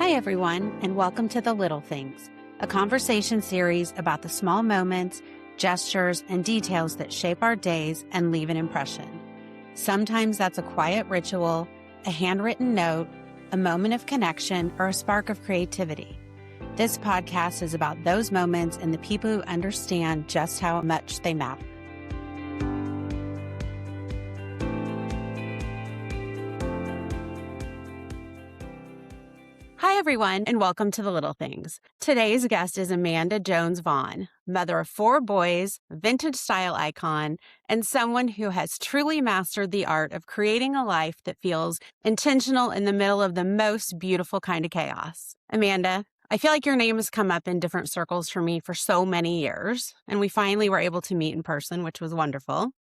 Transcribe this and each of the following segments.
Hi, everyone, and welcome to The Little Things, a conversation series about the small moments, gestures, and details that shape our days and leave an impression. Sometimes that's a quiet ritual, a handwritten note, a moment of connection, or a spark of creativity. This podcast is about those moments and the people who understand just how much they matter. Hi, everyone, and welcome to The Little Things. Today's guest is Amanda Jones Vaughan, mother of 4 boys, vintage style icon, and someone who has truly mastered the art of creating a life that feels intentional in the middle of the most beautiful kind of chaos. Amanda, I feel like your name has come up in different circles for me for so many years, and we finally were able to meet in person, which was wonderful.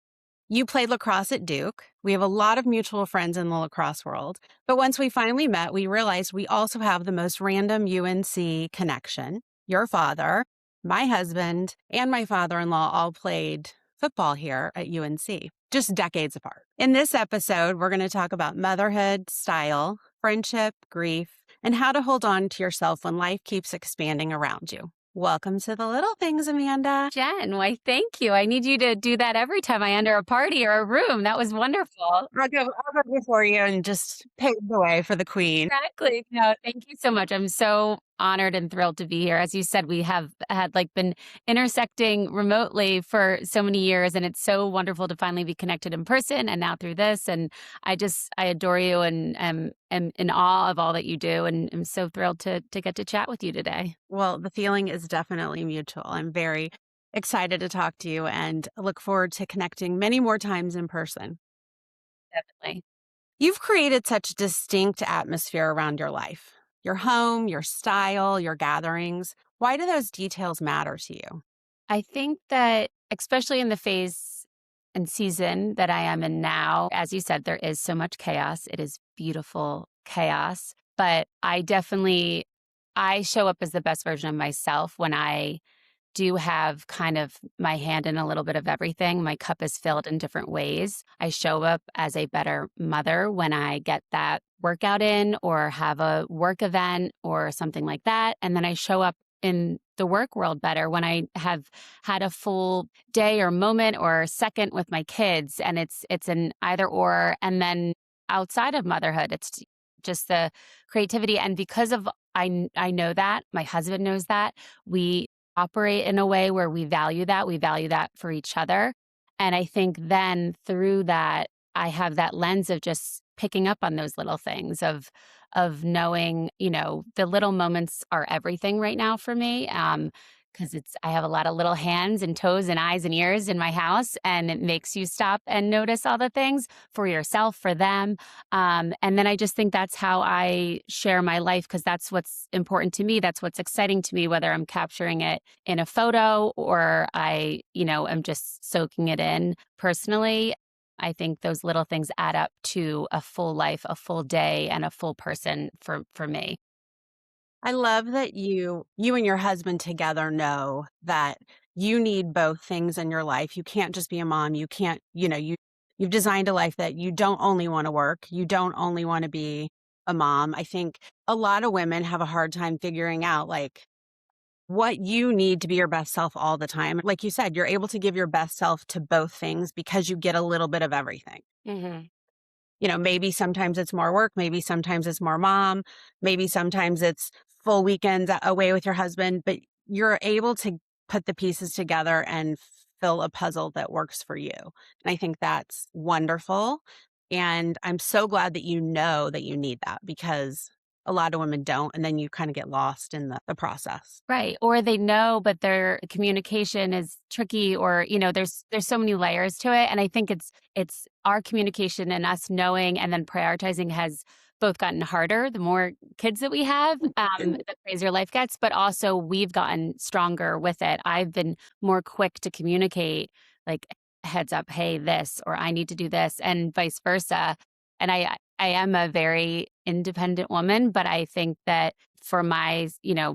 You played lacrosse at Duke. We have a lot of mutual friends in the lacrosse world. But once we finally met, we realized we also have the most random UNC connection. Your father, my husband, and my father-in-law all played football here at UNC, just decades apart. In this episode, we're going to talk about motherhood, style, friendship, grief, and how to hold on to yourself when life keeps expanding around you. Welcome to The Little Things, Amanda. Jen, why, thank you. I need you to do that every time I enter a party or a room. That was wonderful. I'll go before you and just pave the way for the queen. Exactly. No, thank you so much. I'm so honored and thrilled to be here. As you said, we have had been intersecting remotely for so many years, and it's so wonderful to finally be connected in person and now through this. And I adore you and am in awe of all that you do, and I'm so thrilled to get to chat with you today. Well, the feeling is definitely mutual. I'm very excited to talk to you and look forward to connecting many more times in person. Definitely. You've created such a distinct atmosphere around your life, your home, your style, your gatherings. Why do those details matter to you? I think that, especially in the phase and season that I am in now, as you said, there is so much chaos. It is beautiful chaos. But I show up as the best version of myself when I do have kind of my hand in a little bit of everything. My cup is filled in different ways. I show up as a better mother when I get that workout in or have a work event or something like that. And then I show up in the work world better when I have had a full day or moment or second with my kids. And it's an either or. And then outside of motherhood, it's just the creativity. And because of I know that, my husband knows that, we operate in a way where we value that for each other. And I think then through that, I have that lens of just picking up on those little things of knowing, the little moments are everything right now for me. Because I have a lot of little hands and toes and eyes and ears in my house, and it makes you stop and notice all the things for yourself, for them. And then I just think that's how I share my life, because that's what's important to me. That's what's exciting to me, whether I'm capturing it in a photo or I, am just soaking it in personally. I think those little things add up to a full life, a full day, and a full person for me. I love that you and your husband together know that you need both things in your life. You can't just be a mom. You can't, you've designed a life that you don't only want to work. You don't only want to be a mom. I think a lot of women have a hard time figuring out what you need to be your best self all the time. Like you said, you're able to give your best self to both things because you get a little bit of everything. Mm-hmm. Maybe sometimes it's more work, maybe sometimes it's more mom, maybe sometimes it's full weekends away with your husband, but you're able to put the pieces together and fill a puzzle that works for you. And I think that's wonderful. And I'm so glad that you know that you need that, because a lot of women don't. And then you kind of get lost in the process. Right. Or they know, but their communication is tricky, or, there's so many layers to it. And I think it's our communication and us knowing and then prioritizing has both gotten harder the more kids that we have, the crazier life gets, but also we've gotten stronger with it. I've been more quick to communicate, like, heads up, hey, this, or I need to do this, and vice versa. And I am a very independent woman, but I think that for my,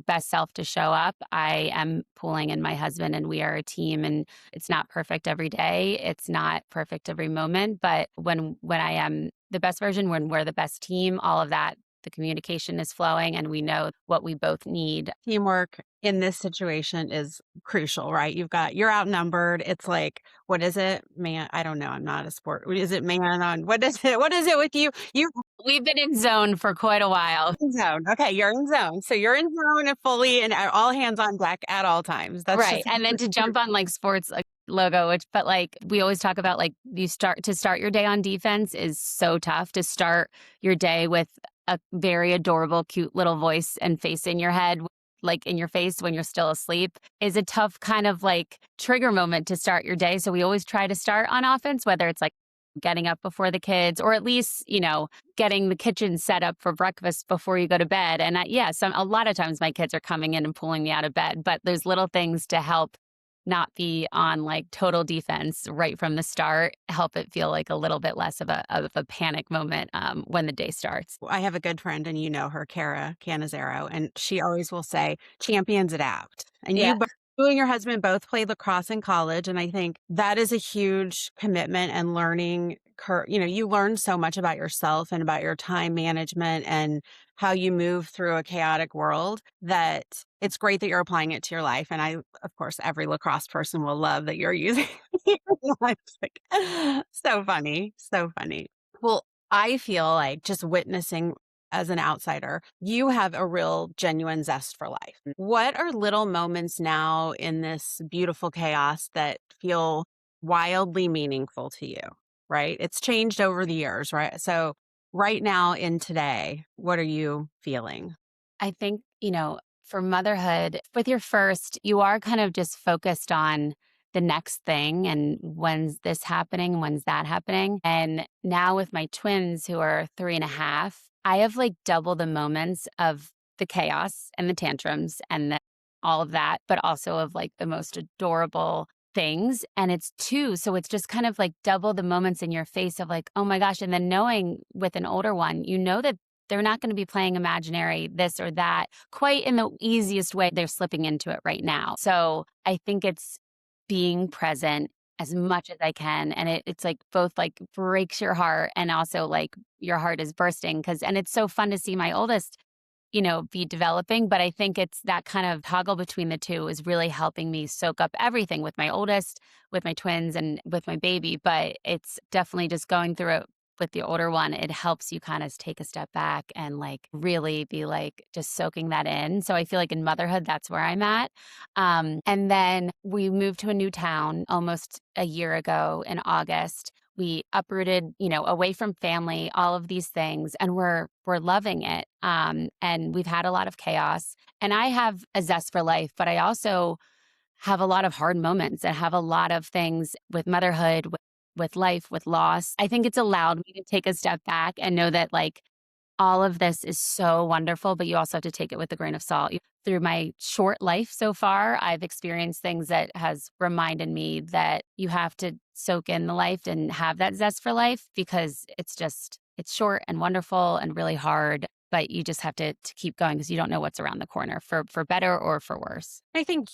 best self to show up, I am pulling in my husband, and we are a team, and it's not perfect every day. It's not perfect every moment, but when I am the best version, when we're the best team, all of that the communication is flowing and we know what we both need. Teamwork in this situation is crucial, right? You're outnumbered. It's like, what is it? Man, I don't know. I'm not a sport. Is it man on what is it? What is it with you? You We've been in zone for quite a while. in zone. Okay, you're in zone. So you're in zone and fully and all hands on deck at all times. That's Right. just And then to jump on like sports like logo, which but like we always talk about like start your day on defense is so tough to start your day with a very adorable, cute little voice and face in your head, like in your face when you're still asleep, is a tough kind of like trigger moment to start your day. So we always try to start on offense, whether it's like getting up before the kids or at least, getting the kitchen set up for breakfast before you go to bed. And a lot of times my kids are coming in and pulling me out of bed, but there's little things to help not be on like total defense right from the start, help it feel like a little bit less of a panic moment when the day starts. I have a good friend, and you know her, Kara Canizero, and she always will say, champions adapt. And Yeah. you and your husband both played lacrosse in college. And I think that is a huge commitment and learning curve. You learn so much about yourself and about your time management and how you move through a chaotic world that it's great that you're applying it to your life. And of course, every lacrosse person will love that you're using it. It's like, so funny. So funny. Well, I feel like just witnessing as an outsider, you have a real genuine zest for life. What are little moments now in this beautiful chaos that feel wildly meaningful to you, right? It's changed over the years, right? So right now in today, what are you feeling? I think, for motherhood, with your first, you are kind of just focused on the next thing and when's this happening, when's that happening. And now with my twins who are 3.5, I have like double the moments of the chaos and the tantrums and all of that, but also of like the most adorable things. And it's two. So it's just kind of like double the moments in your face of like, oh my gosh. And then knowing with an older one, you know that they're not going to be playing imaginary this or that quite in the easiest way they're slipping into it right now. So I think it's being present as much as I can. And it's like both like breaks your heart and also like your heart is bursting and it's so fun to see my oldest, be developing. But I think it's that kind of toggle between the two is really helping me soak up everything with my oldest, with my twins and with my baby. But it's definitely just going through it with the older one, it helps you kind of take a step back and like really be like just soaking that in. So I feel like in motherhood, that's where I'm at. And then we moved to a new town almost a year ago in August. We uprooted, away from family, all of these things, and we're loving it. And we've had a lot of chaos. And I have a zest for life, but I also have a lot of hard moments and have a lot of things with motherhood, with life, with loss. I think it's allowed me to take a step back and know that like all of this is so wonderful, but you also have to take it with a grain of salt. Through my short life so far, I've experienced things that has reminded me that you have to soak in the life and have that zest for life because it's short and wonderful and really hard, but you just have to keep going because you don't know what's around the corner for better or for worse. I think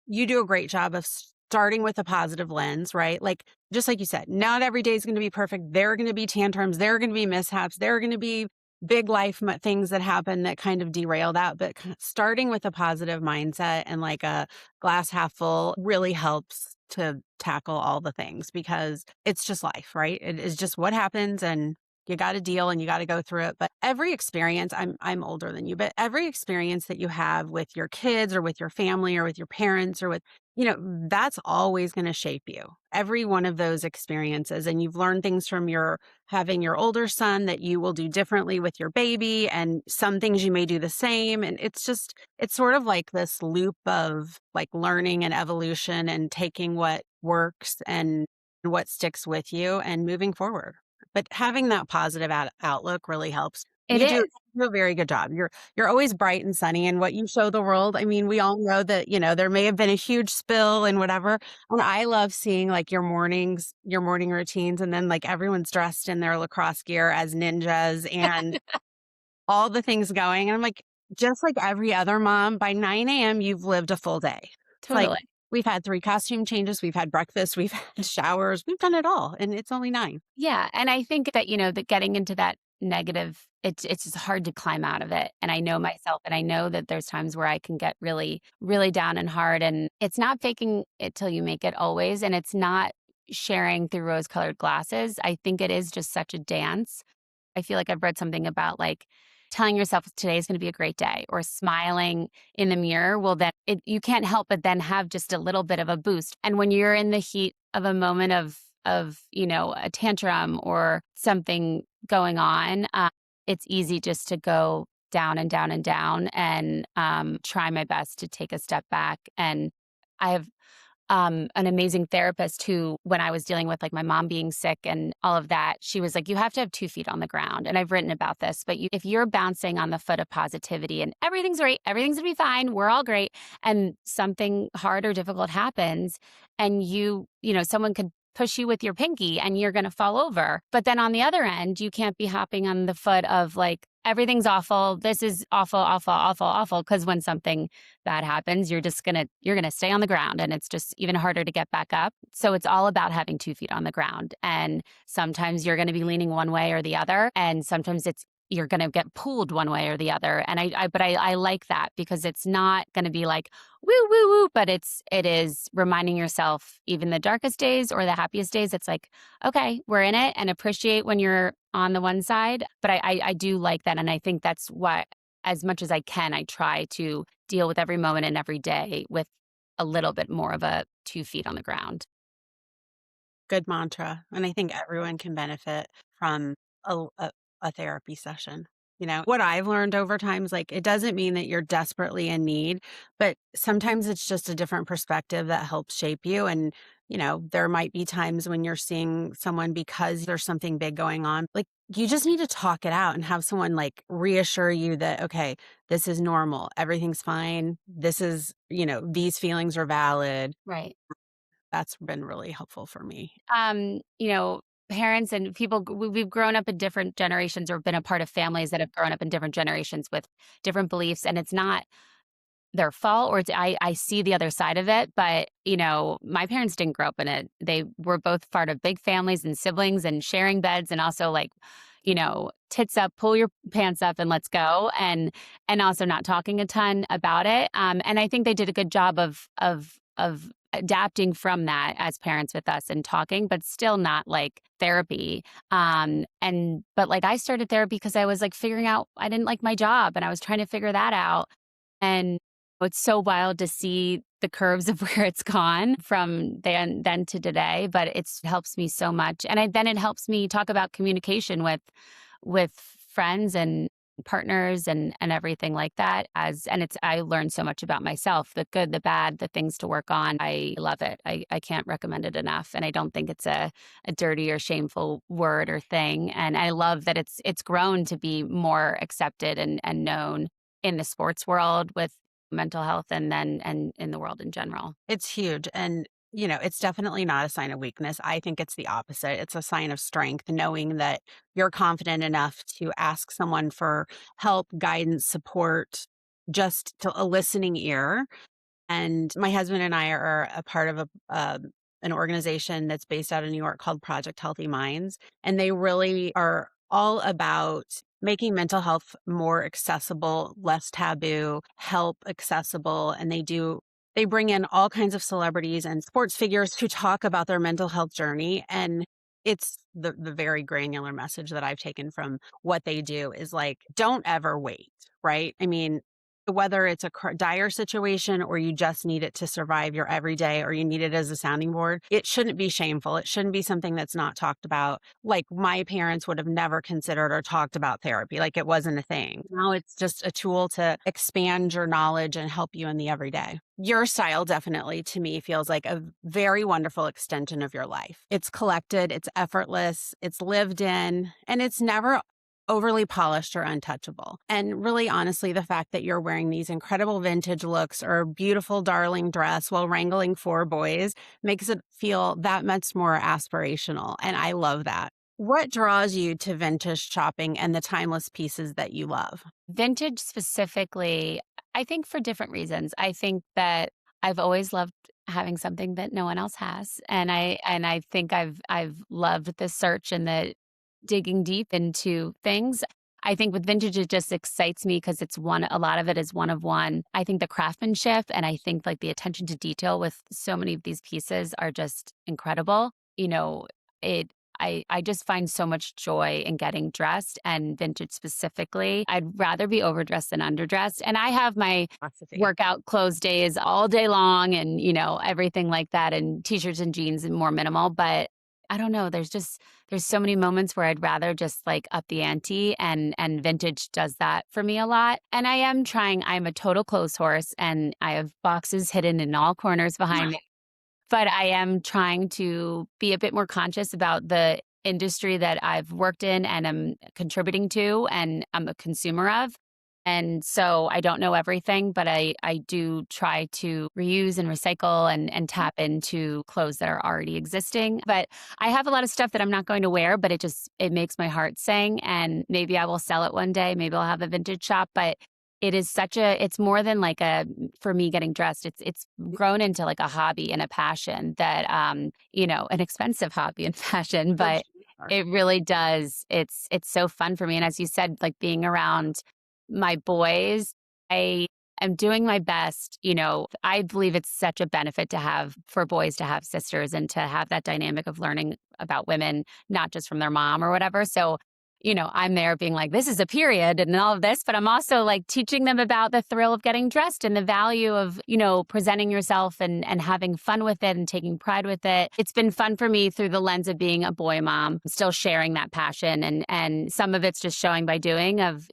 you do a great job of starting with a positive lens, right? Like, just like you said, not every day is going to be perfect. There are going to be tantrums. There are going to be mishaps. There are going to be big life things that happen that kind of derail that. But starting with a positive mindset and like a glass half full really helps to tackle all the things because it's just life, right? It is just what happens and you got to deal and you got to go through it. But every experience, I'm older than you, but every experience that you have with your kids or with your family or with your parents or with, that's always going to shape you. Every one of those experiences. And you've learned things from having your older son that you will do differently with your baby. And some things you may do the same. And it's sort of like this loop of like learning and evolution and taking what works and what sticks with you and moving forward. But having that positive outlook really helps. It You is. do a very good job. You're always bright and sunny in what you show the world. I mean, we all know that, there may have been a huge spill and whatever. And I love seeing like your morning routines and then like everyone's dressed in their lacrosse gear as ninjas and all the things going. And I'm like, just like every other mom, by 9 a.m., you've lived a full day. It's like Totally. we've had 3 costume changes, we've had breakfast, we've had showers, we've done it all. And it's only 9. Yeah. And I think that, that getting into that negative it's just hard to climb out of it, and I know myself, and I know that there's times where I can get really, really down and hard, and it's not faking it till you make it always, and it's not sharing through rose-colored glasses. I think it is just such a dance. I feel like I've read something about, like, telling yourself today's gonna be a great day or smiling in the mirror will then you can't help but then have just a little bit of a boost, and when you're in the heat of a moment of a tantrum or something going on, it's easy just to go down and down and down and, try my best to take a step back, and I have an amazing therapist who, when I was dealing with like my mom being sick and all of that, she was like, you have to have 2 feet on the ground. And I've written about this, but if you're bouncing on the foot of positivity and everything's great, everything's gonna be fine, we're all great, and something hard or difficult happens, and someone could push you with your pinky and you're going to fall over. But then on the other end, you can't be hopping on the foot of like, everything's awful. This is awful, awful, awful, awful. Because when something bad happens, you're gonna stay on the ground, and it's just even harder to get back up. So it's all about having 2 feet on the ground. And sometimes you're gonna be leaning one way or the other, and sometimes you're gonna get pulled one way or the other. And I like that because it's not gonna be like woo woo woo, but it is reminding yourself, even the darkest days or the happiest days, it's like, okay, we're in it, and appreciate when you're on the one side. But I do like that, and I think that's why, as much as I can, I try to deal with every moment and every day with a little bit more of a 2 feet on the ground. Good mantra, and I think everyone can benefit from a therapy session. What I've learned over time is, like, it doesn't mean that you're desperately in need, but sometimes it's just a different perspective that helps shape you, and, there might be times when you're seeing someone because there's something big going on. Like, you just need to talk it out and have someone, like, reassure you that, "Okay, this is normal. Everything's fine. These feelings are valid." Right. That's been really helpful for me. Um, you know, Parents and people, we've grown up in different generations or been a part of families that have grown up in different generations with different beliefs, and it's not their fault, or I see the other side of it, but, my parents didn't grow up in it. They were both part of big families and siblings and sharing beds, and also like, tits up, pull your pants up and let's go, and also not talking a ton about it. And I think they did a good job of adapting from that as parents with us and talking, but still not like therapy. But like I started therapy because I was like figuring out I didn't like my job and I was trying to figure that out. And it's so wild to see the curves of where it's gone from then to today, but it helps me so much. And then it helps me talk about communication with friends and partners and everything like that. I learned so much about myself, the good, the bad, the things to work on. I love it. I can't recommend it enough. And I don't think it's a dirty or shameful word or thing. And I love that it's grown to be more accepted and known in the sports world with mental health and in the world in general. It's huge. And, it's definitely not a sign of weakness. I think it's the opposite. It's a sign of strength, knowing that you're confident enough to ask someone for help, guidance, support, just to a listening ear. And my husband and I are a part of an organization that's based out of New York called Project Healthy Minds. And they really are all about making mental health more accessible, less taboo, help accessible. And they bring in all kinds of celebrities and sports figures who talk about their mental health journey. And it's the very granular message that I've taken from what they do is like, don't ever wait, right? I mean, whether it's a dire situation or you just need it to survive your everyday or you need it as a sounding board, it shouldn't be shameful. It shouldn't be something that's not talked about. Like my parents would have never considered or talked about therapy. Like it wasn't a thing. Now it's just a tool to expand your knowledge and help you in the everyday. Your style definitely to me feels like a very wonderful extension of your life. It's collected, it's effortless, it's lived in, and it's never overly polished or untouchable. And really, honestly, the fact that you're wearing these incredible vintage looks or a beautiful, darling dress while wrangling 4 boys makes it feel that much more aspirational. And I love that. What draws you to vintage shopping and the timeless pieces that you love? Vintage specifically, I think for different reasons. I think that I've always loved having something that no one else has. And I think I've loved the search and the digging deep into things. I think with vintage, it just excites me because a lot of it is one of one. I think the craftsmanship and I think like the attention to detail with so many of these pieces are just incredible. You know, it, I just find so much joy in getting dressed and vintage specifically. I'd rather be overdressed than underdressed. And I have my Philosophy. workout clothes days all day long and, everything like that and t-shirts and jeans and more minimal. But I don't know. There's so many moments where I'd rather just like up the ante and vintage does that for me a lot. And I'm a total clothes horse and I have boxes hidden in all corners behind me. But I am trying to be a bit more conscious about the industry that I've worked in and am contributing to and I'm a consumer of. And so I don't know everything, but I do try to reuse and recycle and tap into clothes that are already existing. But I have a lot of stuff that I'm not going to wear, but it makes my heart sing. And maybe I will sell it one day. Maybe I'll have a vintage shop. But it's more than like for me getting dressed. It's grown into like a hobby and a passion that, an expensive hobby and passion, For but sure. it really does. It's so fun for me. And as you said, like being around my boys, I am doing my best. I believe it's such a benefit for boys to have sisters and to have that dynamic of learning about women, not just from their mom or whatever. So, I'm there being like, this is a period and all of this, but I'm also like teaching them about the thrill of getting dressed and the value of, presenting yourself and having fun with it and taking pride with it. It's been fun for me through the lens of being a boy mom, still sharing that passion. And some of it's just showing by doing of,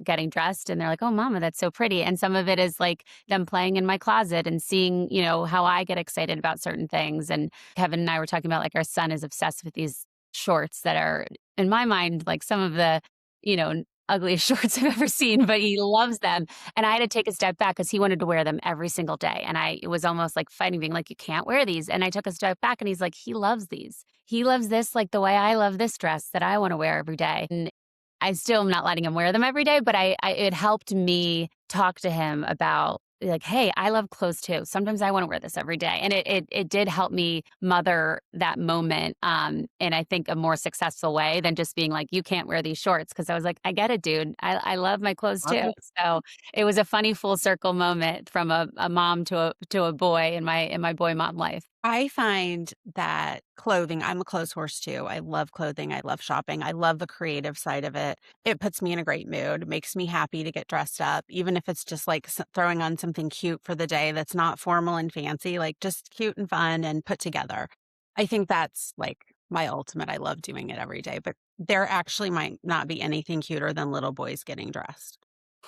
getting dressed and they're like, oh, mama, that's so pretty. And some of it is like them playing in my closet and seeing, how I get excited about certain things. And Kevin and I were talking about like our son is obsessed with these shorts that are in my mind, like some of the, ugliest shorts I've ever seen, but he loves them. And I had to take a step back because he wanted to wear them every single day. And it was almost like fighting, being like, you can't wear these. And I took a step back and he's like, he loves these. He loves this like the way I love this dress that I want to wear every day. And I still am not letting him wear them every day, but it helped me talk to him about like, hey, I love clothes too. Sometimes I want to wear this every day. And it did help me mother that moment in I think a more successful way than just being like, you can't wear these shorts. Cause I was like, I get it, dude. I love my clothes too. So it was a funny full circle moment from a mom to a boy in my boy mom life. I find that clothing, I'm a clothes horse too. I love clothing. I love shopping. I love the creative side of it. It puts me in a great mood, makes me happy to get dressed up, even if it's just like throwing on something cute for the day that's not formal and fancy, like just cute and fun and put together. I think that's like my ultimate. I love doing it every day, but there actually might not be anything cuter than little boys getting dressed.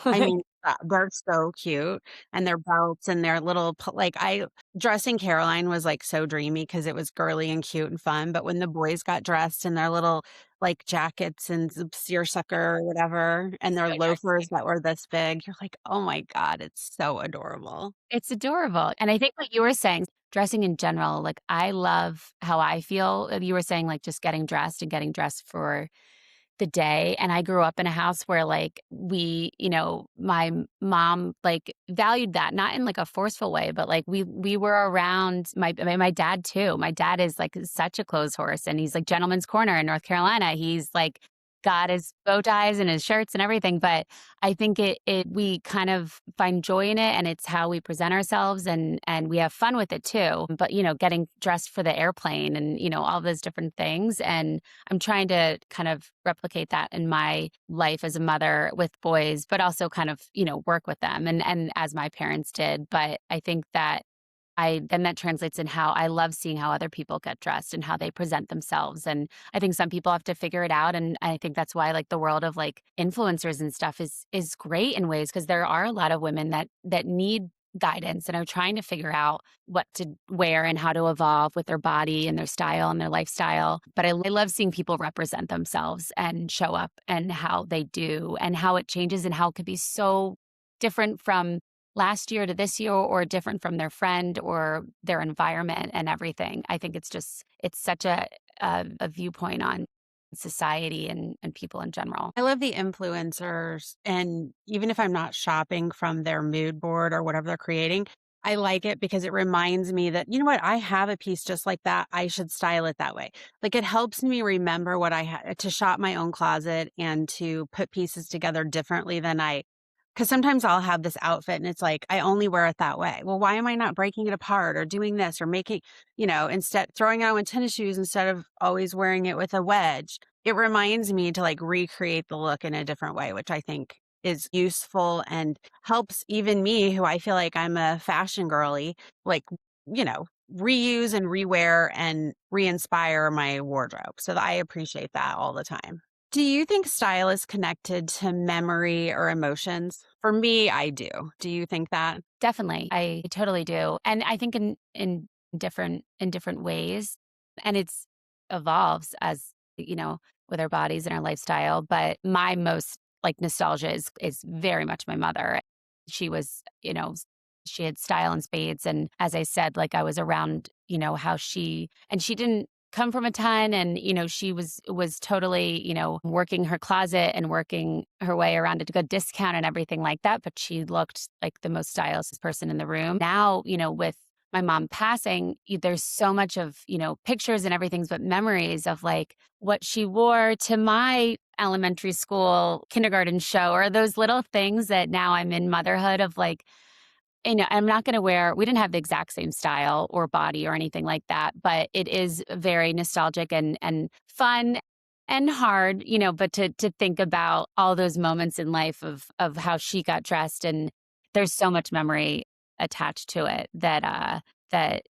I mean, they're so cute, and their belts and their little dressing Caroline was, like, so dreamy because it was girly and cute and fun, but when the boys got dressed in their little, like, jackets and seersucker or whatever, and their So nice. loafers that were this big, you're like, "Oh my god, it's so adorable." It's adorable. And I think what you were saying, dressing in general, like I love how I feel. You were saying like just getting dressed and getting dressed for the day. And I grew up in a house where like my mom like valued that, not in like a forceful way, but like we were around my dad too. My dad is like such a clothes horse and he's like gentleman's corner in North Carolina. He's like got his bow ties and his shirts and everything. But I think we kind of find joy in it and it's how we present ourselves and we have fun with it too. But getting dressed for the airplane and all those different things. And I'm trying to kind of replicate that in my life as a mother with boys, but also kind of, work with them and as my parents did. But I think that then that translates in how I love seeing how other people get dressed and how they present themselves. And I think some people have to figure it out. And I think that's why like the world of like influencers and stuff is great in ways because there are a lot of women that need guidance and are trying to figure out what to wear and how to evolve with their body and their style and their lifestyle. But I love seeing people represent themselves and show up and how they do and how it changes and how it could be so different from last year to this year or different from their friend or their environment and everything. I think it's such a viewpoint on society and people in general. I love the influencers, and even if I'm not shopping from their mood board or whatever they're creating, I like it because it reminds me that, you know what, I have a piece just like that. I should style it that way. Like it helps me remember what I had to shop my own closet and to put pieces together differently than because sometimes I'll have this outfit and it's like, I only wear it that way. Well, why am I not breaking it apart or doing this or making, instead throwing it on with tennis shoes instead of always wearing it with a wedge? It reminds me to like recreate the look in a different way, which I think is useful and helps even me, who I feel like I'm a fashion girly, like, reuse and rewear and re-inspire my wardrobe. So I appreciate that all the time. Do you think style is connected to memory or emotions? For me, I do. Do you think that? Definitely. I totally do. And I think in different ways. And it's evolves as, with our bodies and our lifestyle. But my most like nostalgia is very much my mother. She was, she had style in spades. And as I said, like I was around, how she didn't come from a ton, and she was totally working her closet and working her way around a good discount and everything like that, but she looked like the most stylish person in the room. Now, with my mom passing, there's so much of pictures and everything but memories of like what she wore to my elementary school kindergarten show, or those little things that now I'm in motherhood of like, I'm not gonna wear we didn't have the exact same style or body or anything like that, but it is very nostalgic and fun and hard, but to think about all those moments in life of how she got dressed, and there's so much memory attached to it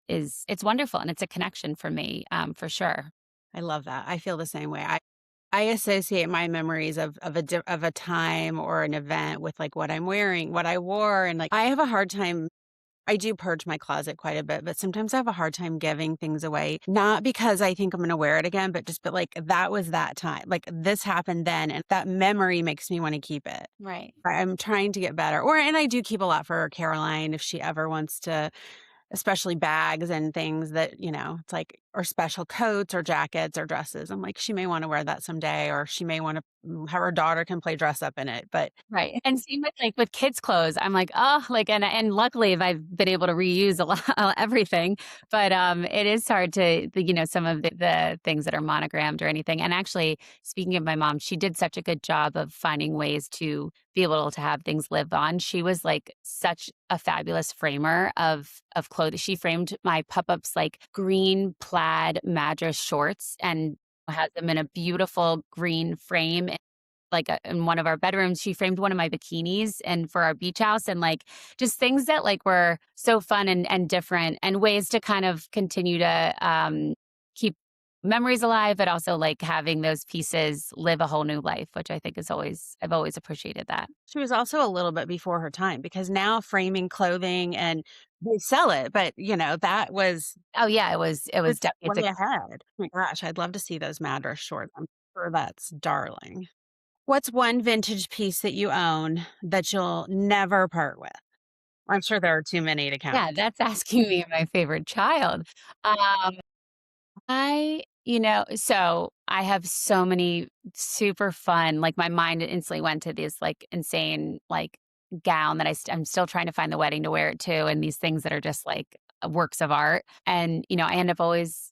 it's wonderful, and it's a connection for me, for sure. I love that. I feel the same way. I associate my memories of a time or an event with like what I'm wearing, what I wore, and like I have a hard time. I do purge my closet quite a bit, but sometimes I have a hard time giving things away. Not because I think I'm going to wear it again, but like that was that time. Like this happened then, and that memory makes me want to keep it. Right. I'm trying to get better. And I do keep a lot for Caroline if she ever wants to, especially bags and things that, it's like, or special coats or jackets or dresses. I'm like, she may want to wear that someday, or she may want to, have her daughter can play dress up in it. But Right, and same with, like, with kids' clothes, I'm like, "Oh," like, and luckily, I've been able to reuse a lot everything, but, it is hard to some of the things that are monogrammed or anything, and actually, speaking of my mom, she did such a good job of finding ways to be able to have things live on. She was, like, such a fabulous framer of clothing. She framed my Pup-Up's, like, green plaid Madras shorts and has them in a beautiful green frame like, in one of our bedrooms. She framed one of my bikinis and for our beach house, and, like, just things that, like, were so fun and different, and ways to kind of continue to, keep memories alive, but also, like, having those pieces live a whole new life, which I think is always I've always appreciated that. she was also a little bit before her time, because now framing clothing and they sell it, but that was Oh, yeah, it was it's def it's way a ahead. Oh my gosh, I'd love to see those Madras shorts. I'm sure that's darling. What's one vintage piece that you own that you'll never part with? I'm sure there are too many to yeah, count. that's asking me my favorite child. Um so I have so many super fun, like my mind instantly went to this like insane like gown that I'm still trying to find the wedding to wear it to, and these things that are just like works of art. And I end up always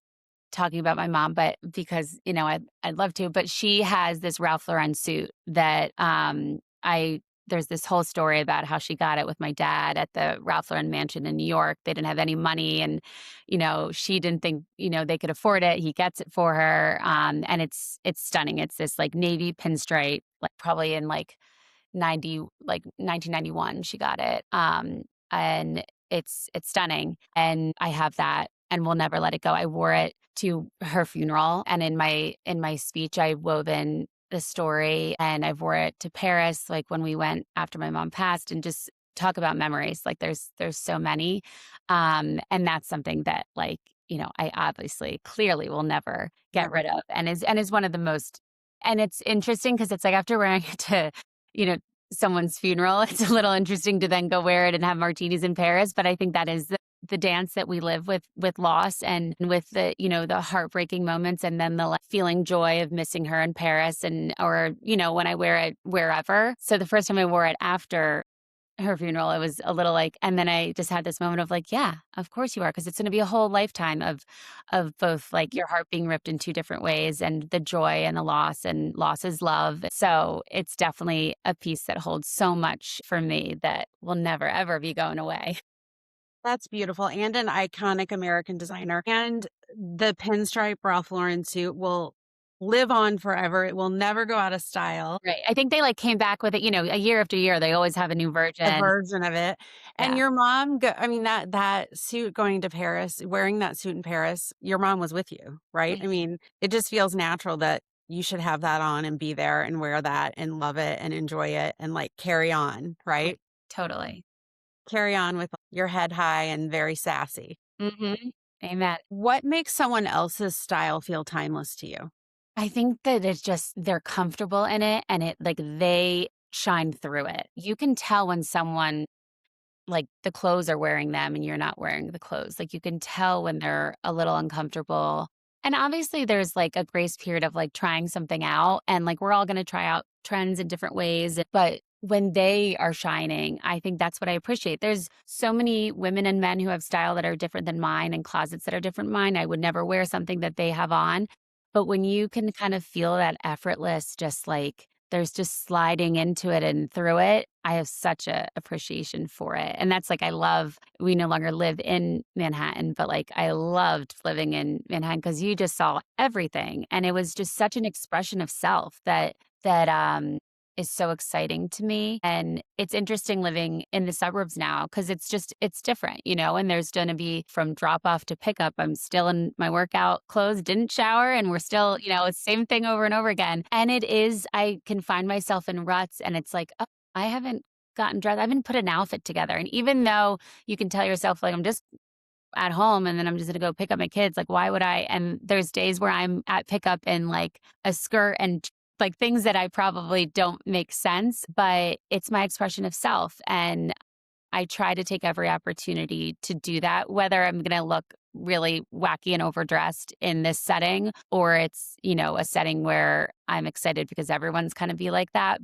talking about my mom, but because I'd love to, but she has this Ralph Lauren suit that I there's this whole story about how she got it with my dad at the Ralph Lauren mansion in New York. They didn't have any money, and she didn't think they could afford it. He gets it for her, and it's stunning. It's this like navy pinstripe, like probably in like 1991 she got it, and it's stunning, and I have that and will never let it go. I wore it to her funeral, and in my speech I wove in the story, and I wore it to Paris like when we went after my mom passed, and just talk about memories. Like there's so many, and that's something that like I obviously clearly will never get Never. rid of, and is one of the most. And it's interesting because it's like after wearing it to you know someone's funeral, it's a little interesting to then go wear it and have martinis in Paris. But I think that is the dance that we live with loss, and with the heartbreaking moments, and then the like, feeling joy of missing her in Paris, and or when I wear it wherever. So the first time I wore it after her funeral, it was a little like and then I just had this moment of like, "Yeah, of course you are, because it's gonna be a whole lifetime of both, like, your heart being ripped in 2 different ways and the joy and loss is love." So, it's definitely a piece that holds so much for me that will never, ever be going away. That's beautiful, and an iconic American designer, and the pinstripe Ralph Lauren suit will live on forever, it will never go out of style. Right, I think they, like, came back with it, a year after year, they always have a new A version. version of it, and Yeah, your mom go I mean, that suit going to Paris, wearing that suit in Paris, your mom was with you, right? I mhm, mean, it just feels natural that you should have that on and be there and wear that and love it and enjoy it and, like, carry on, right, right? totally. Carry on with your head high and very sassy. Mhm, amen. What makes someone else's style feel timeless to you? I think that it's just they're comfortable in it and they shine through it. You can tell when someone like, the clothes are wearing them and you're not wearing the clothes. Like, you can tell when they're a little uncomfortable. And obviously, there's, like, a grace period of, like, trying something out, and, like, we're all gonna try out trends in different ways, but when they are shining, I think that's what I appreciate. There's so many women and men who have style that are different than mine and closets that are different than mine. I would never wear something that they have on, but when you can kind of feel that effortless, just, like, there's just sliding into it and through it. I have such a appreciation for it, and that's like I love we no longer live in Manhattan, but, like, I loved living in Manhattan because you just saw everything, and it was just such an expression of self that is so exciting to me, and it's interesting living in the suburbs now because it's different, and there's gonna be from drop off to pickup, I'm still in my workout clothes, didn't shower, and we're still, it's same thing over and over again, and it is I can find myself in ruts, and it's like, "Oh, I haven't gotten dressed, I haven't put an outfit together," and even though you can tell yourself, like, "I'm just at home and then I'm just gonna go pick up my kids, like, why would I?" And there's days where I'm at pickup in, like, a skirt and like, things that I probably don't make sense, but it's my expression of self, and I try to take every opportunity to do that, whether I'm gonna look really wacky and overdressed in this setting or it's, a setting where I'm excited because everyone's gonna be like that.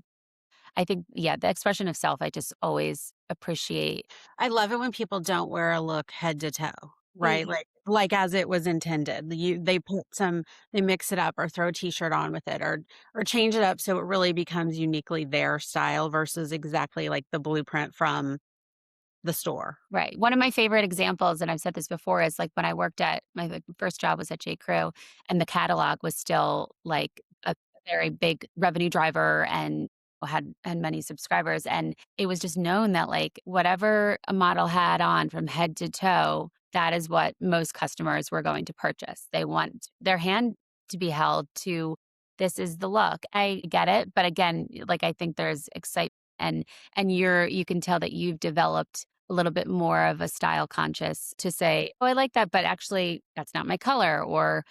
I think, yeah, the expression of self, I just always appreciate. I love it when people don't wear a look head to toe, right? Mhm. Like as it was intended. They mix it up or throw a t-shirt on with it or change it up so it really becomes uniquely their style versus exactly like the blueprint from the store. Right. One of my favorite examples, and I've said this before, is like when I worked at my like, first job was at J. Crew, and the catalog was still like a very big revenue driver and had many subscribers. And it was just known that like whatever a model had on from head to toe, that is what most customers were going to purchase. They want their hand to be held to this is the look. I get it, but again, like I think there's excitement and you can tell that you've developed a little bit more of a style conscious to say, "Oh, I like that, but actually that's not my color," or,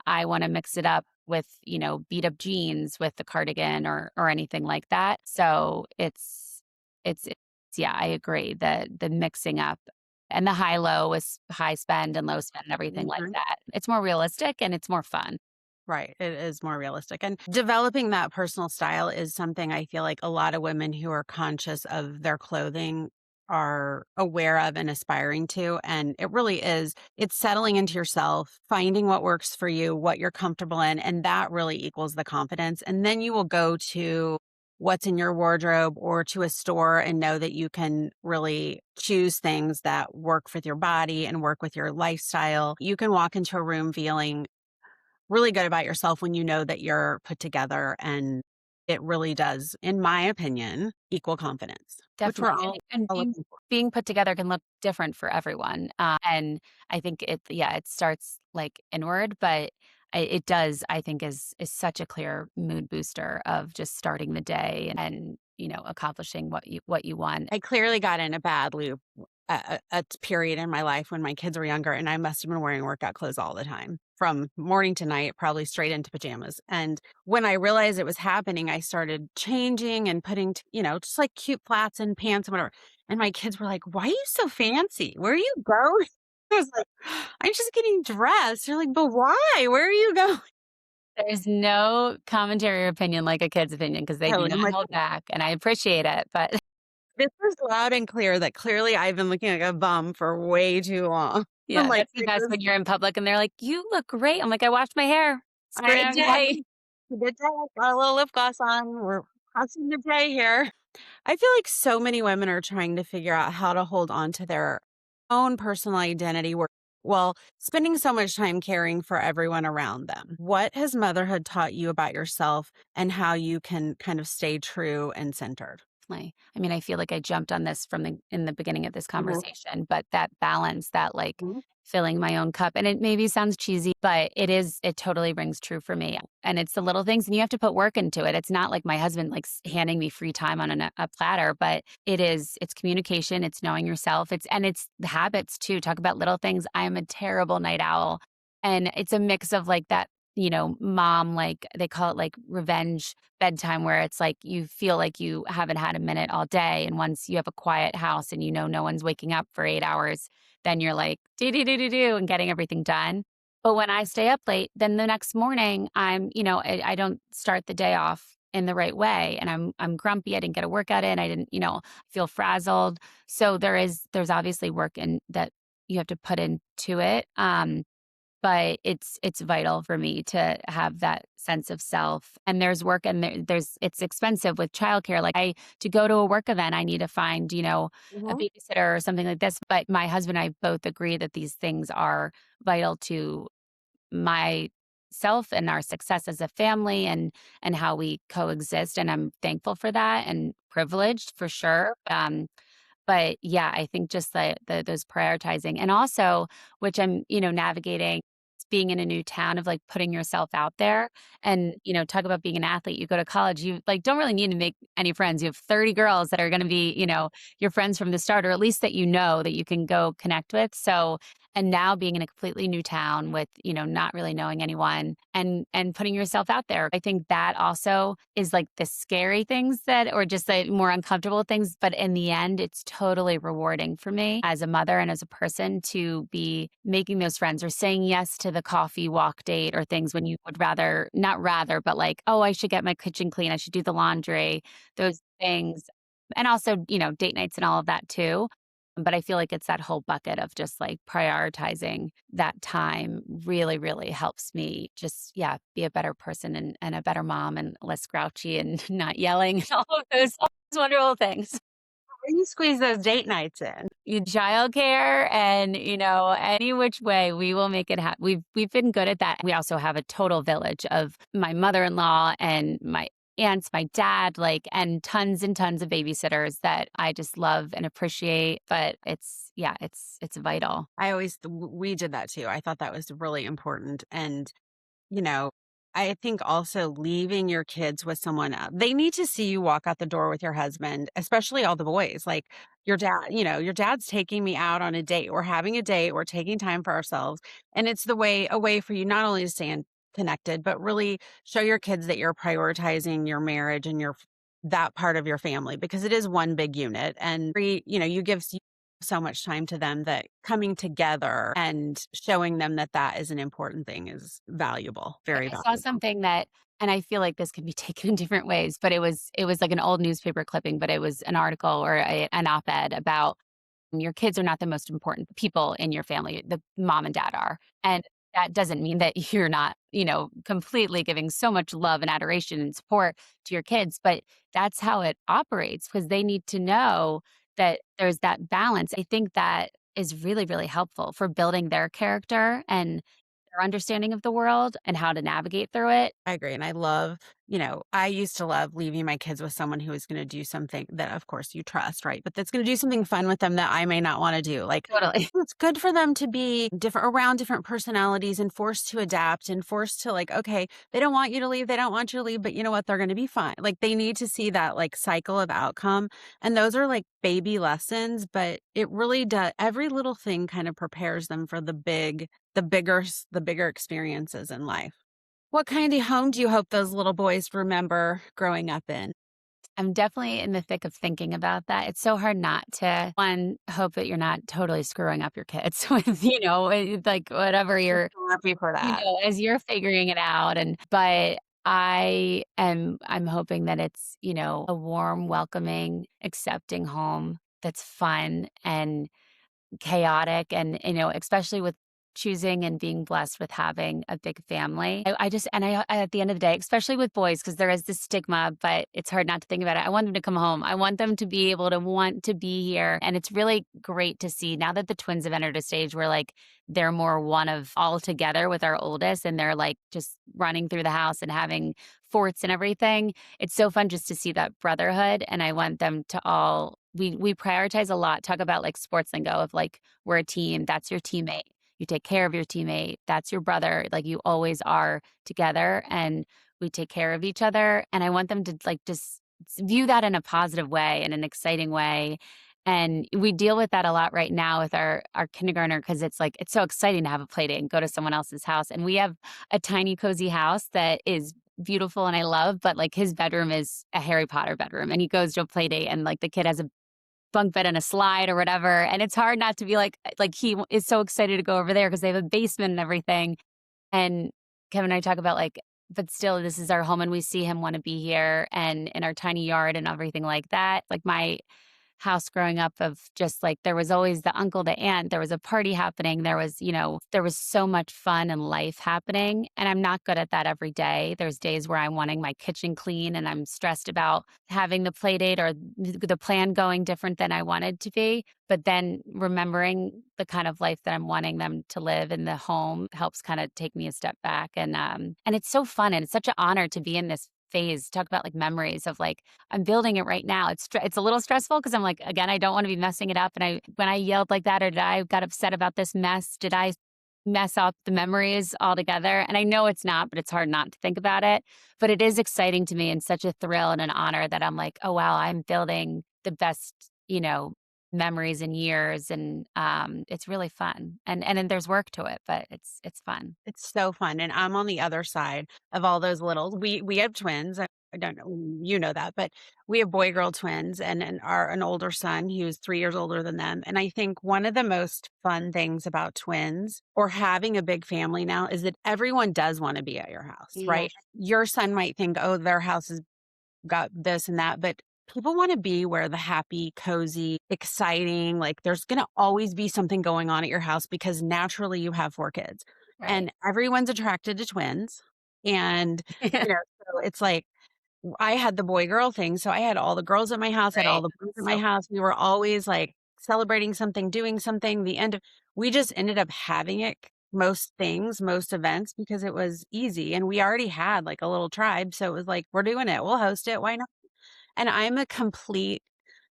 "I wanna mix it up with, beat up jeans with the cardigan," or anything like that. So it's yeah, I agree. The mixing up and the high-low is high spend and low spend and everything like Mhm. that. It's more realistic and it's more fun. Right. It is more realistic. And developing that personal style is something I feel like a lot of women who are conscious of their clothing are aware of and aspiring to. And it really is, it's settling into yourself, finding what works for you, what you're comfortable in. And that really equals the confidence. And then you will go to what's in your wardrobe or to a store and know that you can really choose things that work with your body and work with your lifestyle. You can walk into a room feeling really good about yourself when you know that you're put together, and it really does, in my opinion, equal confidence, which we're Definitely, and all being looking for. being put together can look different for everyone, and I think it starts, like, inward, but it does, I think, is such a clear mood booster of just starting the day and, accomplishing what you want. I clearly got in a bad loop, a period in my life when my kids were younger, and I must have been wearing workout clothes all the time, from morning to night, probably straight into pajamas, and when I realized it was happening, I started changing and putting just, like, cute flats and pants and whatever, and my kids were like, "Why are you so fancy? Where are you going?" I was like, "I'm just getting dressed." They're like, "But why? Where are you going?" There's no commentary or opinion like a kid's opinion because they do Totally, I'm not like, hold back, and I appreciate it, but This is loud and clear that clearly I've been looking like a bum for way too long. I'm Yeah, like, that's the best when you're in public and they're like, "You look great." I'm like, "I washed my hair. It's a I great day." did. Good day. Got a little lip gloss on. We're crossing the day here. I feel like so many women are trying to figure out how to hold on to their own personal identity well, spending so much time caring for everyone around them. What has motherhood taught you about yourself and how you can kind of stay true and centered? Definitely. I mean, I feel like I jumped on this from the in the beginning of this Mhm, conversation, but that balance, that like mhm, filling my own cup, and it maybe sounds cheesy, but it totally rings true for me. And it's the little things, and you have to put work into it. It's not like my husband like handing me free time on a platter, but it's communication, it's knowing yourself, it's the habits too. Talk about little things. I am a terrible night owl. And it's a mix of like that, mom, like they call it like revenge bedtime where it's like you feel like you haven't had a minute all day. And once you have a quiet house and no one's waking up for 8 hours, then you're like, do, do, do, do, do, and getting everything done. But when I stay up late, then the next morning, I don't start the day off in the right way. And I'm grumpy. I didn't get a workout in. I didn't, feel frazzled. So there's obviously work in that you have to put into it. But it's vital for me to have that sense of self, and there's work and there's it's expensive with childcare, like, I to go to a work event, I need to find, a mhm. babysitter or something like this, but my husband and I both agree that these things are vital to myself and our success as a family and how we coexist, and I'm thankful for that and privileged for sure, but yeah, I think just those prioritizing and also, which I'm, navigating being in a new town of like putting yourself out there and, talk about being an athlete. You go to college, you like don't really need to make any friends. You have 30 girls that are going to be, your friends from the start, or at least that you can go connect with. So, and now being in a completely new town with, not really knowing anyone and putting yourself out there. I think that also is like the scary things that or just the more uncomfortable things, but in the end it's totally rewarding for me as a mother and as a person to be making those friends or saying yes to the coffee walk date or things when you would rather not rather, but like, oh, I should get my kitchen clean, I should do the laundry, those things. And also, date nights and all of that too. But I feel like it's that whole bucket of just like prioritizing that time really, really helps me just, yeah, be a better person and a better mom and less grouchy and not yelling, all those wonderful things. How do you squeeze those date nights in? You childcare and, any which way we will make it happen. We've been good at that. We also have a total village of my mother-in-law and my aunts, my dad, like, and tons and tons of babysitters that I just love and appreciate. But it's vital. We did that too. I thought that was really important. And you know, I think also leaving your kids with someone they need to see you walk out the door with your husband, especially all the boys. Like your dad, your dad's taking me out on a date. We're having a date. We're taking time for ourselves. And it's a way for you not only to stay connected, but really show your kids that you're prioritizing your marriage and that part of your family because it is one big unit. And, you give so much time to them that coming together and showing them that that is an important thing is valuable, very I saw valuable. something that and I feel like this can be taken in different ways, but it was like an old newspaper clipping, but it was an article or an op-ed about your kids are not the most important people in your family. The mom and dad are. And that doesn't mean that you're not, completely giving so much love and adoration and support to your kids, but that's how it operates because they need to know that there's that balance. I think that is really, really helpful for building their character and their understanding of the world and how to navigate through it. I agree. And I used to love leaving my kids with someone who is going to do something that, of course, you trust, right? But that's going to do something fun with them that I may not want to do. Like, Totally. it's good for them to be different around different personalities and forced to adapt and forced to, like, okay, they don't want you to leave. They don't want you to leave, but you know what? They're going to be fine. Like, they need to see that, like, cycle of outcome. And those are like baby lessons, but it really does. Every little thing kind of prepares them for the bigger experiences in life. What kind of home do you hope those little boys remember growing up in? I'm definitely in the thick of thinking about that. It's so hard not to, one, hope that you're not totally screwing up your kids with, like whatever I'm you're, so happy for that. as you're figuring it out. But I'm hoping that it's, a warm, welcoming, accepting home that's fun and chaotic and, especially with choosing and being blessed with having a big family. I just and I at the end of the day, especially with boys, because there is this stigma, but it's hard not to think about it. I want them to come home. I want them to be able to want to be here. And it's really great to see now that the twins have entered a stage where like they're more one of all together with our oldest and they're like just running through the house and having forts and everything. It's so fun just to see that brotherhood. And I want them to all we prioritize a lot, talk about like sports lingo of like we're a team, that's your teammate. You take care of your teammate, that's your brother. Like you always are together and we take care of each other. And I want them to like just view that in a positive way, in an exciting way. And we deal with that a lot right now with our kindergartner because it's like it's so exciting to have a play date and go to someone else's house. And we have a tiny cozy house that is beautiful and I love, but like his bedroom is a Harry Potter bedroom and he goes to a play date and like the kid has a bunk bed and a slide or whatever. And it's hard not to be like he is so excited to go over there because they have a basement and everything. And Kevin and I talk about like, but still, this is our home and we see him want to be here and in our tiny yard and everything like that. Like my house growing up of just like there was always the uncle, the aunt, there was a party happening, there was, there was so much fun and life happening. And I'm not good at that every day. There's days where I'm wanting my kitchen clean and I'm stressed about having the play date or the plan going different than I wanted to be. But then remembering the kind of life that I'm wanting them to live in the home helps kind of take me a step back. And it's so fun and it's such an honor to be in this phase. Talk about like memories of like I'm building it right now. It's a little stressful because I'm like again I don't want to be messing it up. And I when I yelled like that or did I got upset about this mess? Did I mess up the memories altogether? And I know it's not, but it's hard not to think about it. But it is exciting to me and such a thrill and an honor that I'm like, oh wow, I'm building the best, memories in years, and it's really fun. And then there's work to it, but it's fun. It's so fun, and I'm on the other side of all those littles. We have twins. I don't know, you know that, but we have boy-girl twins and an older son who's 3 years older than them, and I think one of the most fun things about twins or having a big family now is that everyone does wanna be at your house, Yeah. right? Your son might think, "Oh, their house has got this and that," but people wanna be where the happy, cozy, exciting, like, there's gonna always be something going on at your house because naturally you have 4 kids, Right. and everyone's attracted to twins, and, so it's like I had the boy-girl thing, so I had all the girls at my house, I had all Right. the boys at my So house, we were always, like, celebrating something, doing something, we just ended up having it most things, most events because it was easy, and we already had, like, a little tribe, so it was like, "We're doing it, we'll host it, why not?" And I'm a complete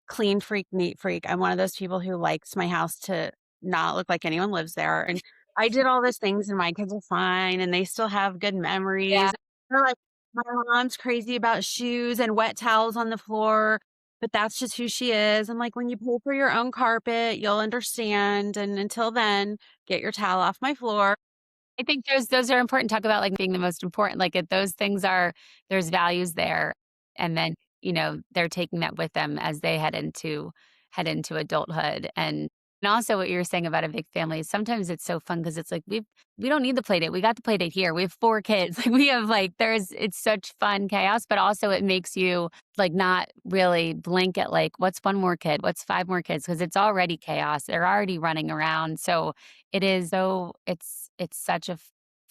clean freak, neat freak. I'm one of those people who likes my house to not look like anyone lives there, and I did all those things, and my kids are fine, and they still have good yeah. memories. They're like, "My mom's crazy about shoes and wet towels on the floor, but that's just who she is." I'm like, "When you pay for your own carpet, you'll understand, and until then, get your towel off my floor." I think those are important. Talk about, like, being the most important, like, if those things are there's values there, and then, they're taking that with them as they head into adulthood, and also what you were saying about a big family, sometimes it's so fun because it's like, we don't need the play date, we got the play date here, we have 4 kids, like, we have, like there's it's such fun chaos, but also it makes you, like, not really blink at, like, what's 1 more kid, what's 5 more kids, because it's already chaos, they're already running around, so it's such a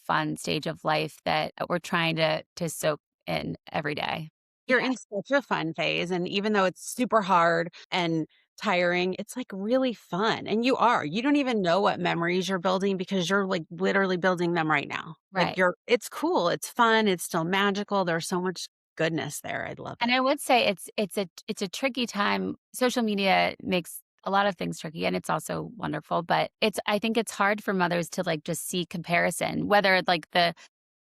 fun stage of life that we're trying to soak in every day. You're Yeah. in such a fun phase, and even though it's super hard and tiring, it's, like, really fun, and you don't even know what memories you're building because you're, like, literally building them right now. Like, Right. it's cool, it's fun, it's still magical, there's so much goodness there, I love And it. I would say it's a tricky time. Social media makes a lot of things tricky and it's also wonderful, but I think it's hard for mothers to like just see comparison, whether like the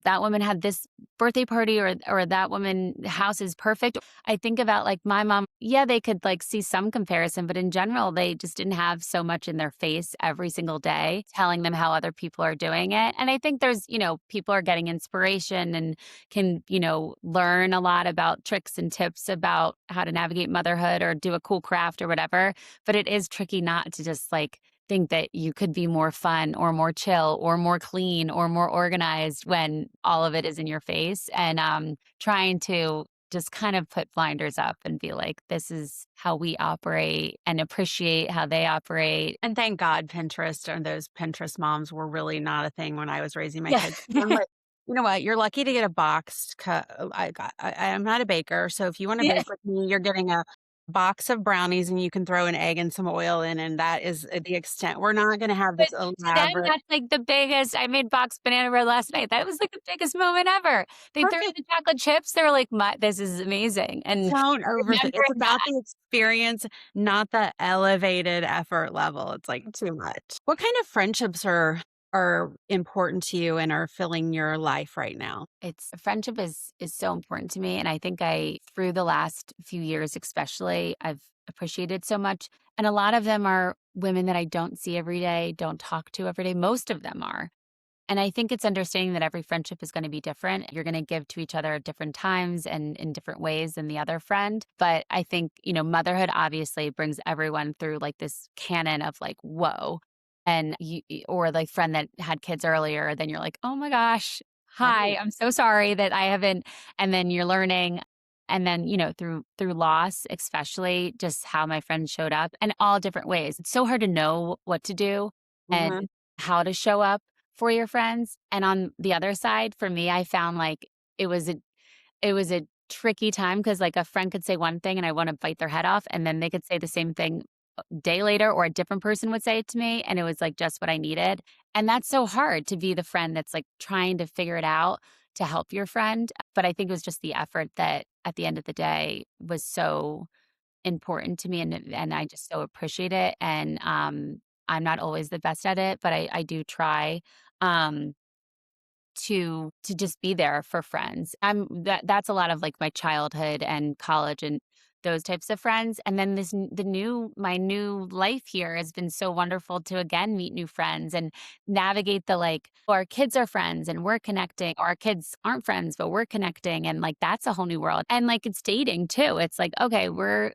that woman had this birthday party or that woman house is perfect. I think about like my mom, yeah, they could like see some comparison, but in general, they just didn't have so much in their face every single day telling them how other people are doing it. And I think there's, people are getting inspiration and can, learn a lot about tricks and tips about how to navigate motherhood or do a cool craft or whatever. But it is tricky not to just like think that you could be more fun or more chill or more clean or more organized when all of it is in your face. And trying to just kind of put blinders up and be like, this is how we operate and appreciate how they operate. And thank God Pinterest and those Pinterest moms were really not a thing when I was raising my Yeah. kids. I'm like, you know what? You're lucky to get a boxed cut. I'm not a baker, so if you want to Yeah. bake with me, you're getting a box of brownies and you can throw an egg and some oil in, and that is the extent. We're not going to have But this to them, elaborate, that's like the biggest. I made boxed banana bread last night. That was like the biggest moment ever. They threw in perfect. the chocolate chips. They were like, this is amazing. And Don't overthink. It's remembering about the experience, not the elevated effort level. It's like too much. What kind of friendships are important to you and are filling your life right now? it's friendship is so important to me, and I think I through the last few years especially, I've appreciated so much, and a lot of them are women that I don't see every day, don't talk to every day. Most of them are. And I think it's understanding that every friendship is going to be different. You're going to give to each other at different times and in different ways than the other friend. But I think, motherhood obviously brings everyone through like this canon of like, whoa. And or like friend that had kids earlier, then you're like, oh my gosh, hi, Right. I'm so sorry that I haven't. And then you're learning. And then, through loss, especially just how my friends showed up and all different ways. It's so hard to know what to do and Mhm. how to show up for your friends. And on the other side, for me, I found like it was a it was a tricky time because like a friend could say one thing and I want to bite their head off, and then they could say the same thing a day later, or a different person would say it to me, and it was like just what I needed. And that's so hard to be the friend that's like trying to figure it out to help your friend. But I think it was just the effort that at the end of the day was so important to me, and I just so appreciate it. And I'm not always the best at it, but I do try. Um to just be there for friends. That's a lot of like my childhood and college and those types of friends. And then the new my new life here has been so wonderful to again meet new friends and navigate the like our kids are friends and we're connecting, or our kids aren't friends but we're connecting, and like that's a whole new world. And like it's dating too. It's like okay, we're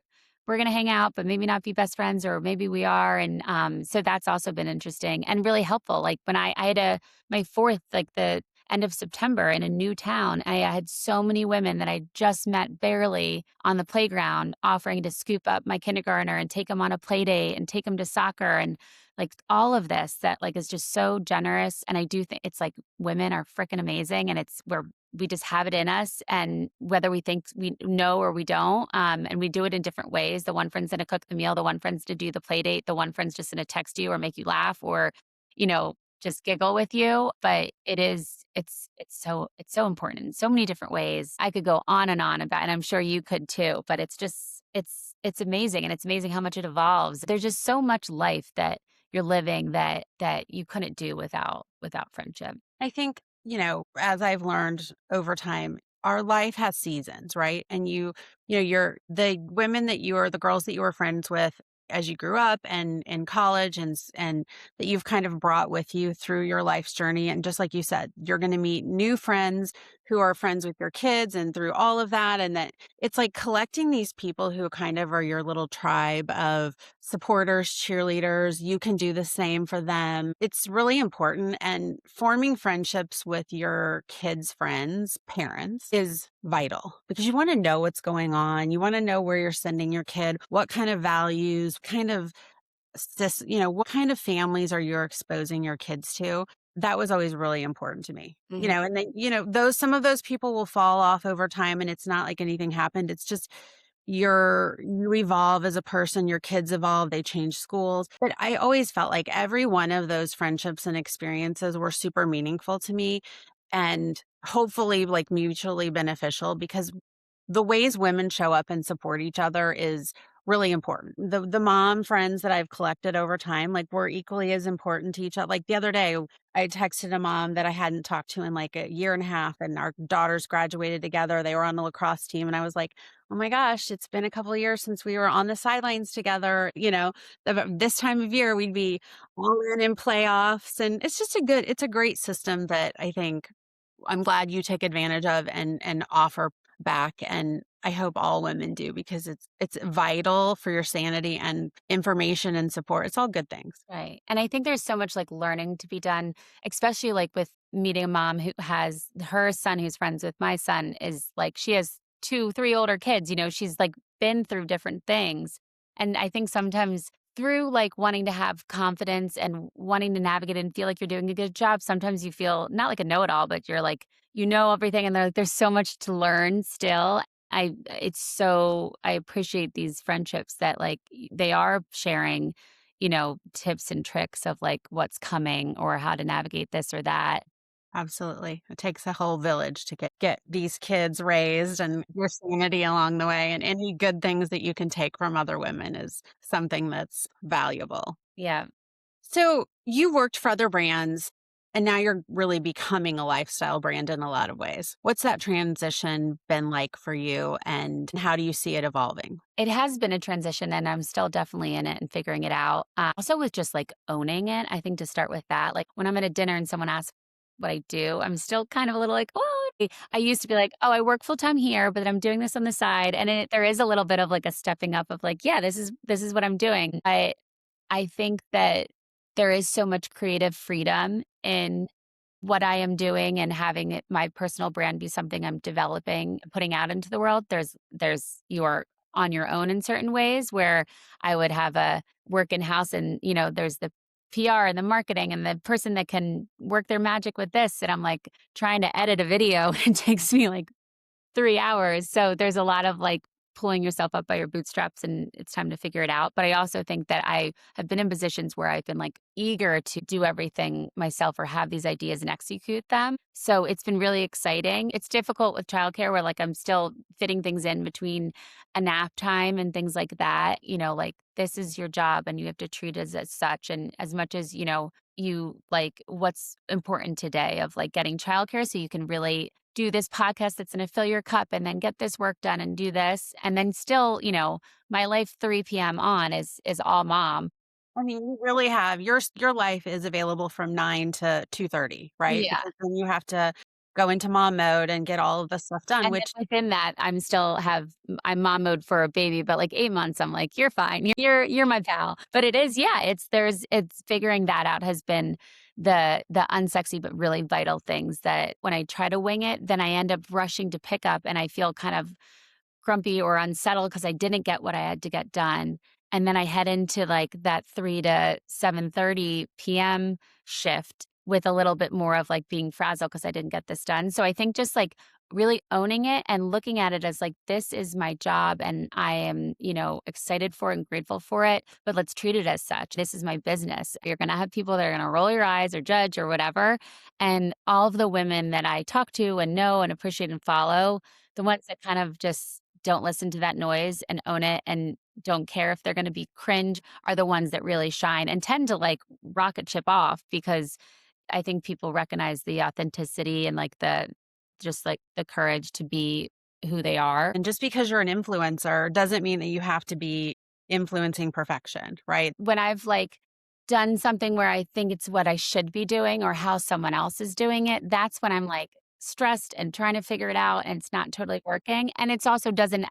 gonna hang out, but maybe not be best friends, or maybe we are. And so that's also been interesting and really helpful. Like when I had my fourth, like the end of September in a new town. I had so many women that I just met barely on the playground offering to scoop up my kindergartner and take him on a play date and take him to soccer, and like all of this that like is just so generous. And I do think it's like women are freaking amazing, and it's where we just have it in us, and whether we think we know or we don't, and we do it in different ways. The one friend's gonna cook the meal, the one friend's to do the play date, the one friend's just gonna text you or make you laugh, or you know just giggle with you. But it's so important in so many different ways. I could go on and on about, and I'm sure you could too, but it's just it's amazing, and it's amazing how much it evolves. There's just so much life that you're living that you couldn't do without friendship. I think, as I've learned over time, our life has seasons, right? And you're the women that you are, the girls that you were friends with as you grew up and in college and that you've kind of brought with you through your life's journey. And just like you said, you're going to meet new friends who are friends with your kids and through all of that. And that it's like collecting these people who kind of are your little tribe of supporters, cheerleaders. You can do the same for them. It's really important. And forming friendships with your kids' friends, parents, is vital because you want to know what's going on. You want to know where you're sending your kid, what kind of values, kind of what kind of families are you exposing your kids to? That was always really important to me. Mhm. And then, those some of those people will fall off over time and it's not like anything happened. It's just you evolve as a person, your kids evolve, they change schools. But I always felt like every one of those friendships and experiences were super meaningful to me and hopefully like mutually beneficial because the ways women show up and support each other is really important. The mom friends that I've collected over time, like were equally as important to each other. Like the other day, I texted a mom that I hadn't talked to in like a year and a half, and our daughters graduated together. They were on the lacrosse team, and I was like, "Oh my gosh, it's been a couple of years since we were on the sidelines together." This time of year we'd be all in playoffs, and it's a great system that I think I'm glad you take advantage of and offer back, and I hope all women do because it's vital for your sanity and information and support. It's all good things. Right. And I think there's so much like learning to be done, especially like with meeting a mom who has her son who's friends with my son is like she has 2, 3 older kids, she's like been through different things. And I think sometimes through like wanting to have confidence and wanting to navigate and feel like you're doing a good job, sometimes you feel not like a know-it-all, but you're like, you know everything and they're like, there's so much to learn still. I appreciate these friendships that like they are sharing tips and tricks of like what's coming or how to navigate this or that. Absolutely. It takes a whole village to get these kids raised and your sanity along the way. And any good things that you can take from other women is something that's valuable. Yeah. So you worked for other brands and now you're really becoming a lifestyle brand in a lot of ways. What's that transition been like for you and how do you see it evolving? It has been a transition and I'm still definitely in it and figuring it out. Also with just like owning it, I think to start with that, like when I'm at a dinner and someone asks what I do, I'm still kind of a little like, oh, I used to be like, oh, I work full time here, but I'm doing this on the side. And there is a little bit of like a stepping up of like, yeah, this is what I'm doing. I think that there is so much creative freedom in what I am doing and having my personal brand be something I'm developing, putting out into the world. There's you are on your own in certain ways where I would have a work in house and, there's the PR and the marketing and the person that can work their magic with this. And I'm like trying to edit a video. It takes me like 3 hours. So there's a lot of like pulling yourself up by your bootstraps and it's time to figure it out. But I also think that I have been in positions where I've been like eager to do everything myself or have these ideas and execute them. So it's been really exciting. It's difficult with childcare where like I'm still fitting things in between a nap time and things like that. Like this is your job and you have to treat it as such. And as much as, you like what's important today of like getting childcare so you can really do this podcast that's going to fill your cup and then get this work done and do this. And then still, my life 3 p.m. on is all mom. I mean, you really have your life is available from 9 to 2:30, right? Yeah. Because then you have to go into mom mode and get all of the stuff done, And then which within that, I'm mom mode for a baby, but like 8 months, I'm like, you're fine. You're my pal. But it is, yeah, it's figuring that out has been the unsexy but really vital things that when I try to wing it, then I end up rushing to pick up and I feel kind of grumpy or unsettled because I didn't get what I had to get done. And then I head into like that 3 to 7:30 PM shift with a little bit more of like being frazzled because I didn't get this done. So I think just like really owning it and looking at it as like this is my job and I am, excited for it and grateful for it, but let's treat it as such. This is my business. You're going to have people that are going to roll your eyes or judge or whatever. And all of the women that I talk to and know and appreciate and follow, the ones that kind of just don't listen to that noise and own it and don't care if they're going to be cringe are the ones that really shine and tend to like rocket ship off because I think people recognize the authenticity and like the courage to be who they are. and just because you're an influencer doesn't mean that you have to be influencing perfection, right? When I've like done something where I think it's what I should be doing or how someone else is doing it, that's when I'm like stressed and trying to figure it out and it's not totally working. And it's also doesn't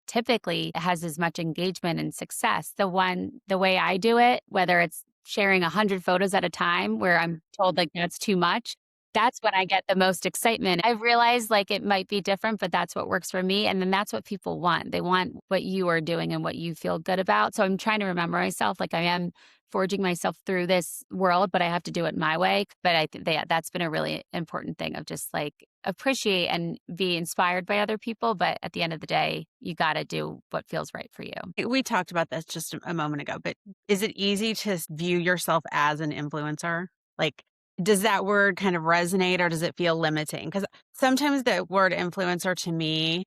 typically has as much engagement and success. The way I do it, whether it's sharing 100 photos at a time where I'm told like that's too much, that's when I get the most excitement. I've realized like it might be different, but that's what works for me. And then that's what people want. They want what you are doing and what you feel good about. So I'm trying to remember myself like I am forging myself through this world, but I have to do it my way. But I think that's been a really important thing of just like appreciate and be inspired by other people. But at the end of the day, you got to do what feels right for you. We talked about this just a moment ago, but is it easy to view yourself as an influencer? Like, does that word kind of resonate or does it feel limiting? Because sometimes the word influencer to me,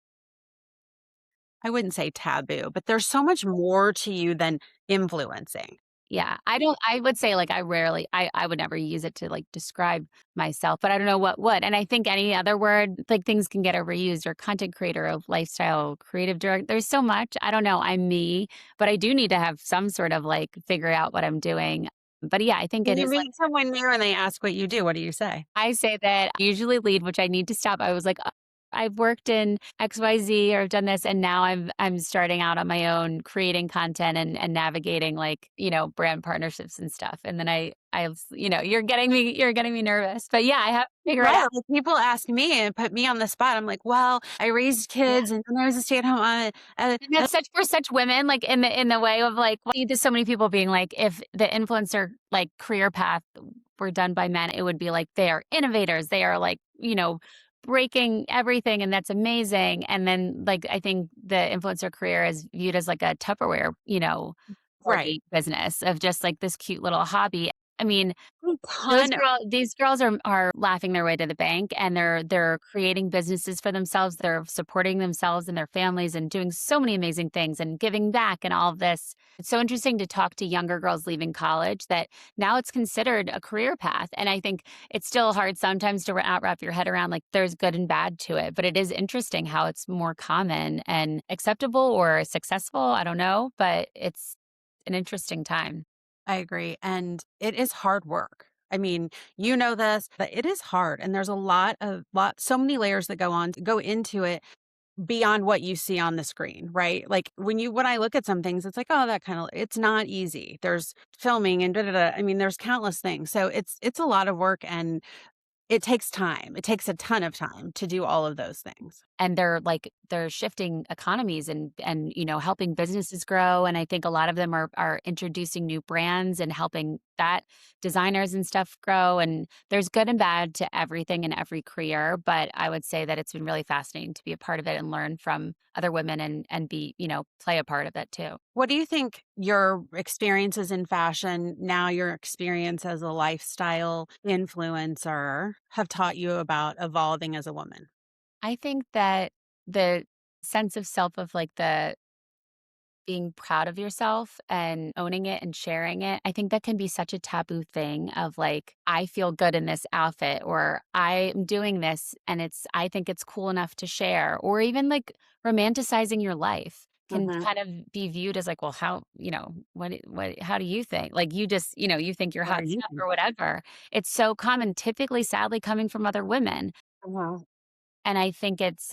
I wouldn't say taboo, but there's so much more to you than influencing. Yeah, I would say, like, I would never use it to, like, describe myself, but I don't know what would, and I think any other word, like, things can get overused or content creator of lifestyle, creative direct there's so much, I don't know, I'm me, but I do need to have some sort of, like, figure out what I'm doing, but yeah, I think When it you is like meet someone new and they ask what you do, what do you say? I say that I usually lead, which I need to stop, I was like, I've worked in XYZ or I've done this, and now I'm starting out on my own creating content and navigating like, brand partnerships and stuff. And then you're getting me nervous. But yeah, I have to figure it out. Right, like, people ask me and put me on the spot. I'm like, "Well, I raised kids and then I was a stay-at-home And that's such for such women, like, in the way of, like, well, there's so many people being like, if the influencer, like, career path were done by men, it would be like they are innovators. They are, like, breaking everything, and that's amazing. And then, like, I think the influencer career is viewed as, like, a Tupperware, Right. party business of just, like, this cute little hobby. I mean, A ton. these girls are laughing their way to the bank, and they're creating businesses for themselves. They're supporting themselves and their families and doing so many amazing things and giving back and all of this. It's so interesting to talk to younger girls leaving college that now it's considered a career path. And I think it's still hard sometimes to not wrap your head around like there's good and bad to it. But it is interesting how it's more common and acceptable or successful. I don't know, but it's an interesting time. I agree, and it is hard work. I mean, you know this, but it is hard, and there's a so many layers that go into it beyond what you see on the screen, right? Like, when I look at some things, it's like, "Oh, that kinda," it's not easy. There's filming and da da da. I mean, there's countless things. So it's a lot of work, and it takes time. It takes a ton of time to do all of those things. And they're shifting economies and helping businesses grow, and I think a lot of them are introducing new brands and helping that designers and stuff grow, and there's good and bad to everything in every career, but I would say that it's been really fascinating to be a part of it and learn from other women and be, play a part of it too. What do you think your experiences in fashion, now your experience as a lifestyle influencer, have taught you about evolving as a woman? I think that the sense of self of like the being proud of yourself and owning it and sharing it, I think that can be such a taboo thing of like, I feel good in this outfit or I'm doing this and I think it's cool enough to share, or even like romanticizing your life can Mhm. kind of be viewed as like, well, how, how do you think? Like you just, you think you're What are hot you stuff or thinking? whatever. It's so common, typically, sadly, coming from other women. Uh-huh. And I think it's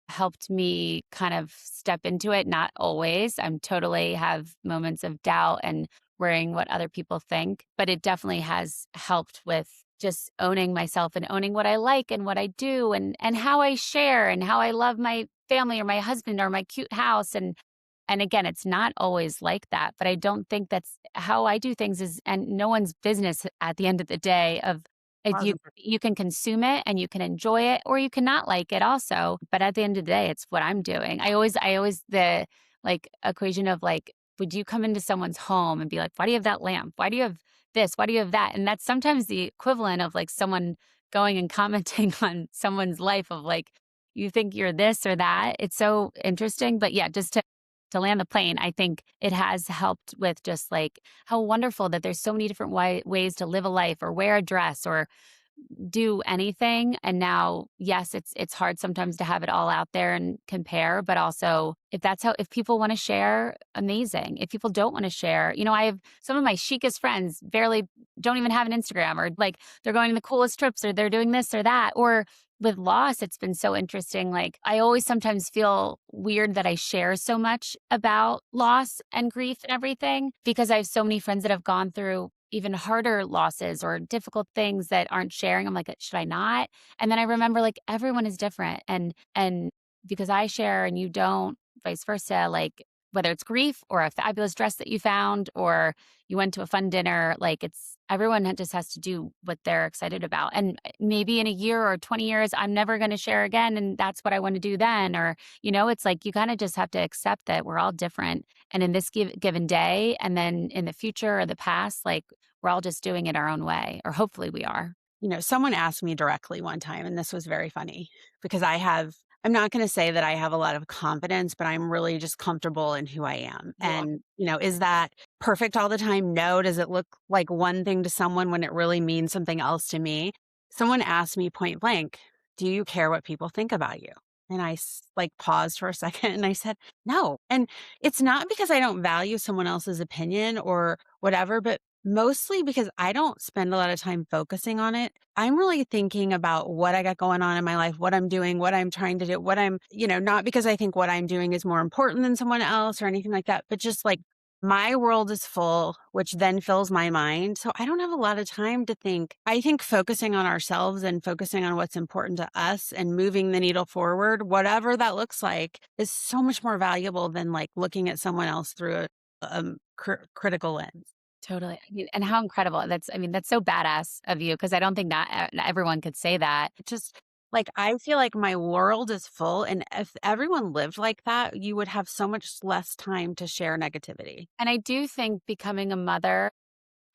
helped me kind of step into it, not always. I'm totally have moments of doubt and worrying what other people think, but it definitely has helped with just owning myself and owning what I like and what I do and how I share and how I love my family or my husband or my cute house. And again, it's not always like that, but I don't think that's how I do things is and no one's business at the end of the day of if you 100%. you can consume it and you can enjoy it or you cannot like it also, but at the end of the day, it's what I'm doing. I always the, like, equation of, like, would you come into someone's home and be like, "Why do you have that lamp? Why do you have this? Why do you have that?" And that's sometimes the equivalent of, like, someone going and commenting on someone's life of, like, "You think you're this or that." It's so interesting, but yeah, just to land the plane, I think it has helped with just, like, how wonderful that there's so many different ways to live a life or wear a dress or do anything. And now, yes, it's hard sometimes to have it all out there and compare, but also if people want to share, amazing. If people don't want to share, I have some of my chicest friends barely don't even have an Instagram, or like they're going to the coolest trips or they're doing this or that. Or with loss, it's been so interesting. Like I always sometimes feel weird that I share so much about loss and grief and everything because I have so many friends that have gone through even harder losses or difficult things that aren't sharing. I'm like, should I not? And then I remember like everyone is different and because I share and you don't, vice versa, like whether it's grief or a fabulous dress that you found or you went to a fun dinner, like it's everyone just has to do what they're excited about. And maybe in a year or 20 years, I'm never going to share again. And that's what I want to do then. Or, it's like you kind of just have to accept that we're all different. And in this given day, and then in the future or the past, like we're all just doing it our own way, or hopefully we are. Someone asked me directly one time, and this was very funny because I'm not going to say that I have a lot of confidence, but I'm really just comfortable in who I am. Yeah. And, is that perfect all the time? No. Does it look like one thing to someone when it really means something else to me? Someone asked me point blank, "Do you care what people think about you?" And like paused for a second and I said, "No." And it's not because I don't value someone else's opinion or whatever, but Mostly because I don't spend a lot of time focusing on it. I'm really thinking about what I got going on in my life, what I'm doing, what I'm trying to do, what I'm, not because I think what I'm doing is more important than someone else or anything like that, but just like my world is full, which then fills my mind. So I don't have a lot of time to think. I think focusing on ourselves and focusing on what's important to us and moving the needle forward, whatever that looks like, is so much more valuable than like looking at someone else through a critical lens. Totally. I mean, and how incredible. That's so badass of you because I don't think that everyone could say that. Just like I feel like my world is full, and if everyone lived like that, you would have so much less time to share negativity. And I do think becoming a mother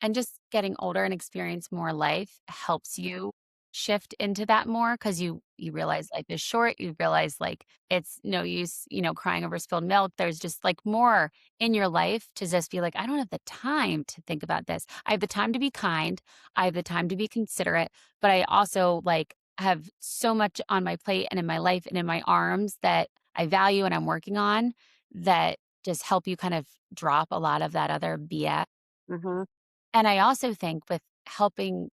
and just getting older and experience more life helps you shift into that more because you realize life is short. You realize like it's no use, crying over spilled milk. There's just like more in your life to just be like, I don't have the time to think about this. I have the time to be kind. I have the time to be considerate, but I also like have so much on my plate and in my life and in my arms that I value and I'm working on that just help you kind of drop a lot of that other BS. Mhm. And I also think with helping,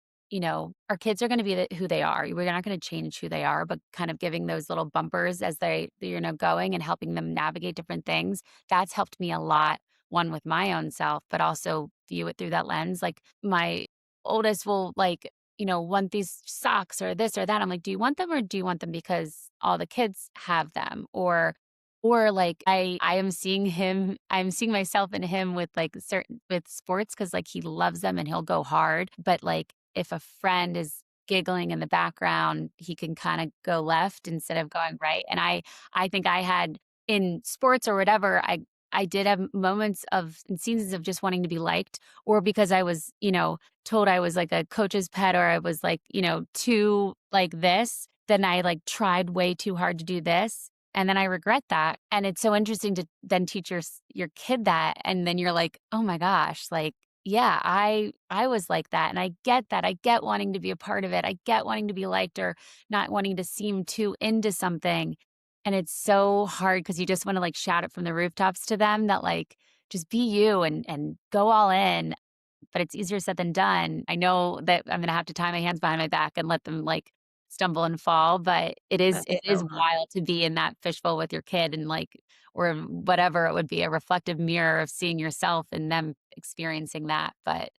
our kids are gonna be who they are. We're not gonna change who they are, but kind of giving those little bumpers as going and helping them navigate different things. That's helped me a lot, one with my own self, but also view it through that lens. Like my oldest will like, want these socks or this or that. I'm like, do you want them or do you want them because all the kids have them? Or like I am seeing him I'm seeing myself in him with like certain with sports because like he loves them and he'll go hard. But like if a friend is giggling in the background, he can kind of go left instead of going right. And I think I had in sports or whatever, I did have moments of and seasons of just wanting to be liked, or because I was, told I was like a coach's pet or I was like, too like this, then I like tried way too hard to do this and then I regret that, and it's so interesting to then teach your kid that, and then you're like, "Oh my gosh, like, yeah, I was like that, and I get that. I get wanting to be a part of it. I get wanting to be liked or not wanting to seem too into something." And it's so hard because you just wanna, like, shout it from the rooftops to them that, like, "Just be you and go all in." But it's easier said than done. I know that I'm gonna have to tie my hands behind my back and let them, like, stumble and fall, but it That's is so hard. wild to be in that fishbowl with your kid and, like or whatever it would be, a reflective mirror of seeing yourself and them experiencing that, but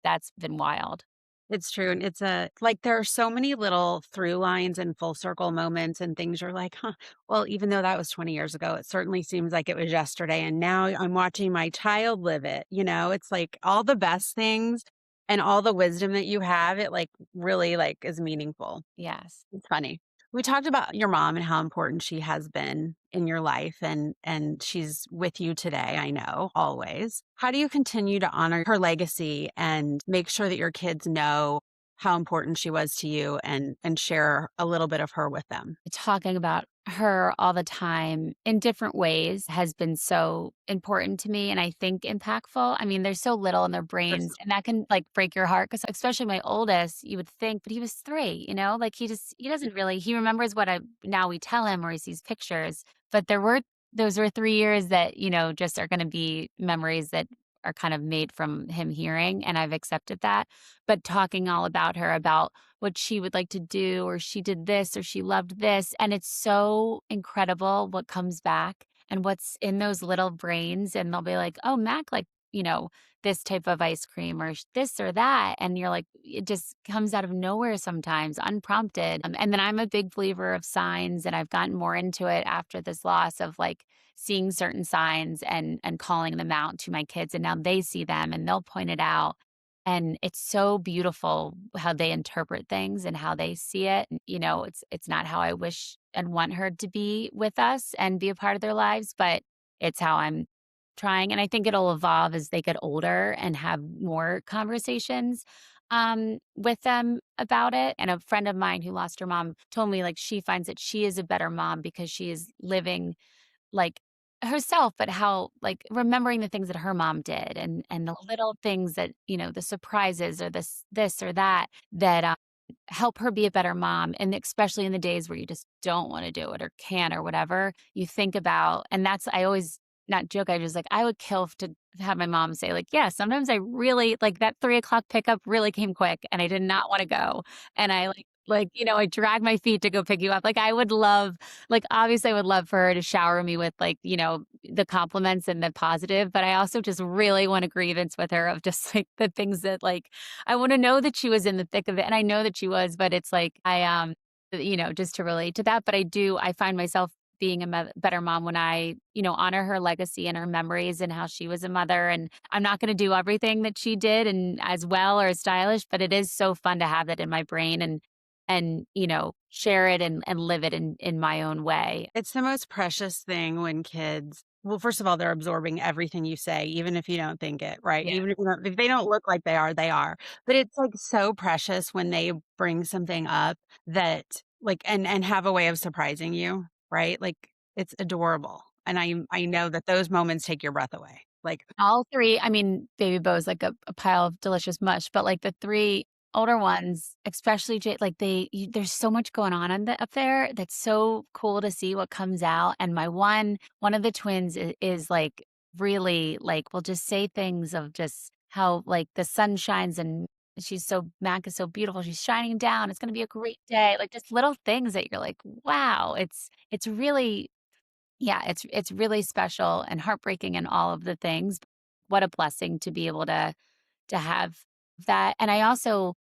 that's been wild. It's true, and it's a like, there are so many little through lines and full circle moments and things you're like, "Huh, well, even though that was 20 years ago, it certainly seems like it was yesterday, and now I'm watching my child live it," It's like all the best things and all the wisdom that you have, it, like, really, like, is meaningful. Yes. It's funny. We talked about your mom and how important she has been in your life and she's with you today, I know, always. How do you continue to honor her legacy and make sure that your kids know how important she was to you and share a little bit of her with them? Talking about her all the time in different ways has been so important to me and I think impactful. I mean, they're so little in their brains Pers- and that can like break your heart because especially my oldest, you would think, but he was 3, like he doesn't really he remembers what I now we tell him or he sees pictures. But those were 3 years that, just are gonna be memories that are kind of made from him hearing, and I've accepted that. But talking all about her, about what she would like to do, or she did this, or she loved this. And it's so incredible what comes back and what's in those little brains. And they'll be like, oh, Mac, like, this type of ice cream or this or that. And you're like, it just comes out of nowhere sometimes, unprompted. And then I'm a big believer of signs, and I've gotten more into it after this loss of like seeing certain signs and calling them out to my kids. And now they see them and they'll point it out and it's so beautiful how they interpret things and how they see it. And, it's not how I wish and want her to be with us and be a part of their lives, but it's how I'm trying. And I think it'll evolve as they get older and have more conversations with them about it. And a friend of mine who lost her mom told me like she finds that she is a better mom because she is living like, herself, but how like, remembering the things that her mom did and the little things that, the surprises or this or that, that, help her be a better mom, and especially in the days where you just don't wanna do it or can't or whatever, you think about and that's I always not joke, I just like, I would kill to have my mom say like, "Yeah, sometimes I really like that 3 o'clock pickup really came quick and I did not wanna go." And I I drag my feet to go pick you up. Like, I would love like, obviously, I would love for her to shower me with, like, the compliments and the positive, but I also just really want a grievance with her of just, like, the things that, like I wanna know that she was in the thick of it, and I know that she was, but it's like, just to relate to that, but I find myself being a better mom when I, honor her legacy and her memories and how she was a mother, and I'm not gonna do everything that she did and as well or as stylish, but it is so fun to have that in my brain and share it and live it in my own way. It's the most precious thing when kids well, first of all, they're absorbing everything you say, even if you don't think it, right? Yeah. Even if they don't look like they are, they are. But it's, like, so precious when they bring something up that, like and have a way of surprising you, right? Like, it's adorable, and I know that those moments take your breath away. Like, All 3 I mean, Baby Bo is like a pile of delicious mush, but, like, the 3 older ones, especially J like, there's so much going on up there that's so cool to see what comes out, and my one of the twins is, like, really, like, will just say things of just how, like, the sun shines and Mac is so beautiful, she's shining down, it's gonna be a great day, like, just little things that you're like, "Wow." It's really yeah, it's really special and heartbreaking and all of the things. What a blessing to be able to have that. And I also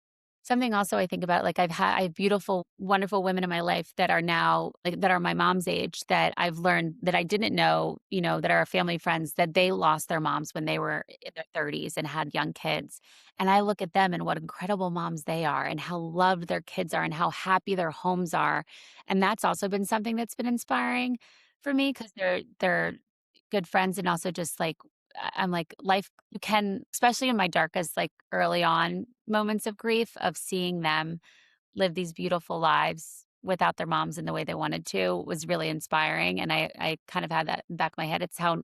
something also I think about, like I have beautiful, wonderful women in my life that are now like that are my mom's age that I've learned that I didn't know, that are family friends that they lost their moms when they were in their 30s and had young kids. And I look at them and what incredible moms they are and how loved their kids are and how happy their homes are. And that's also been something that's been inspiring for me because they're good friends and also just like I'm like, life you can especially in my darkest, like, early on moments of grief, of seeing them live these beautiful lives without their moms in the way they wanted to was really inspiring, and I kind of had that in the back of my head. It's how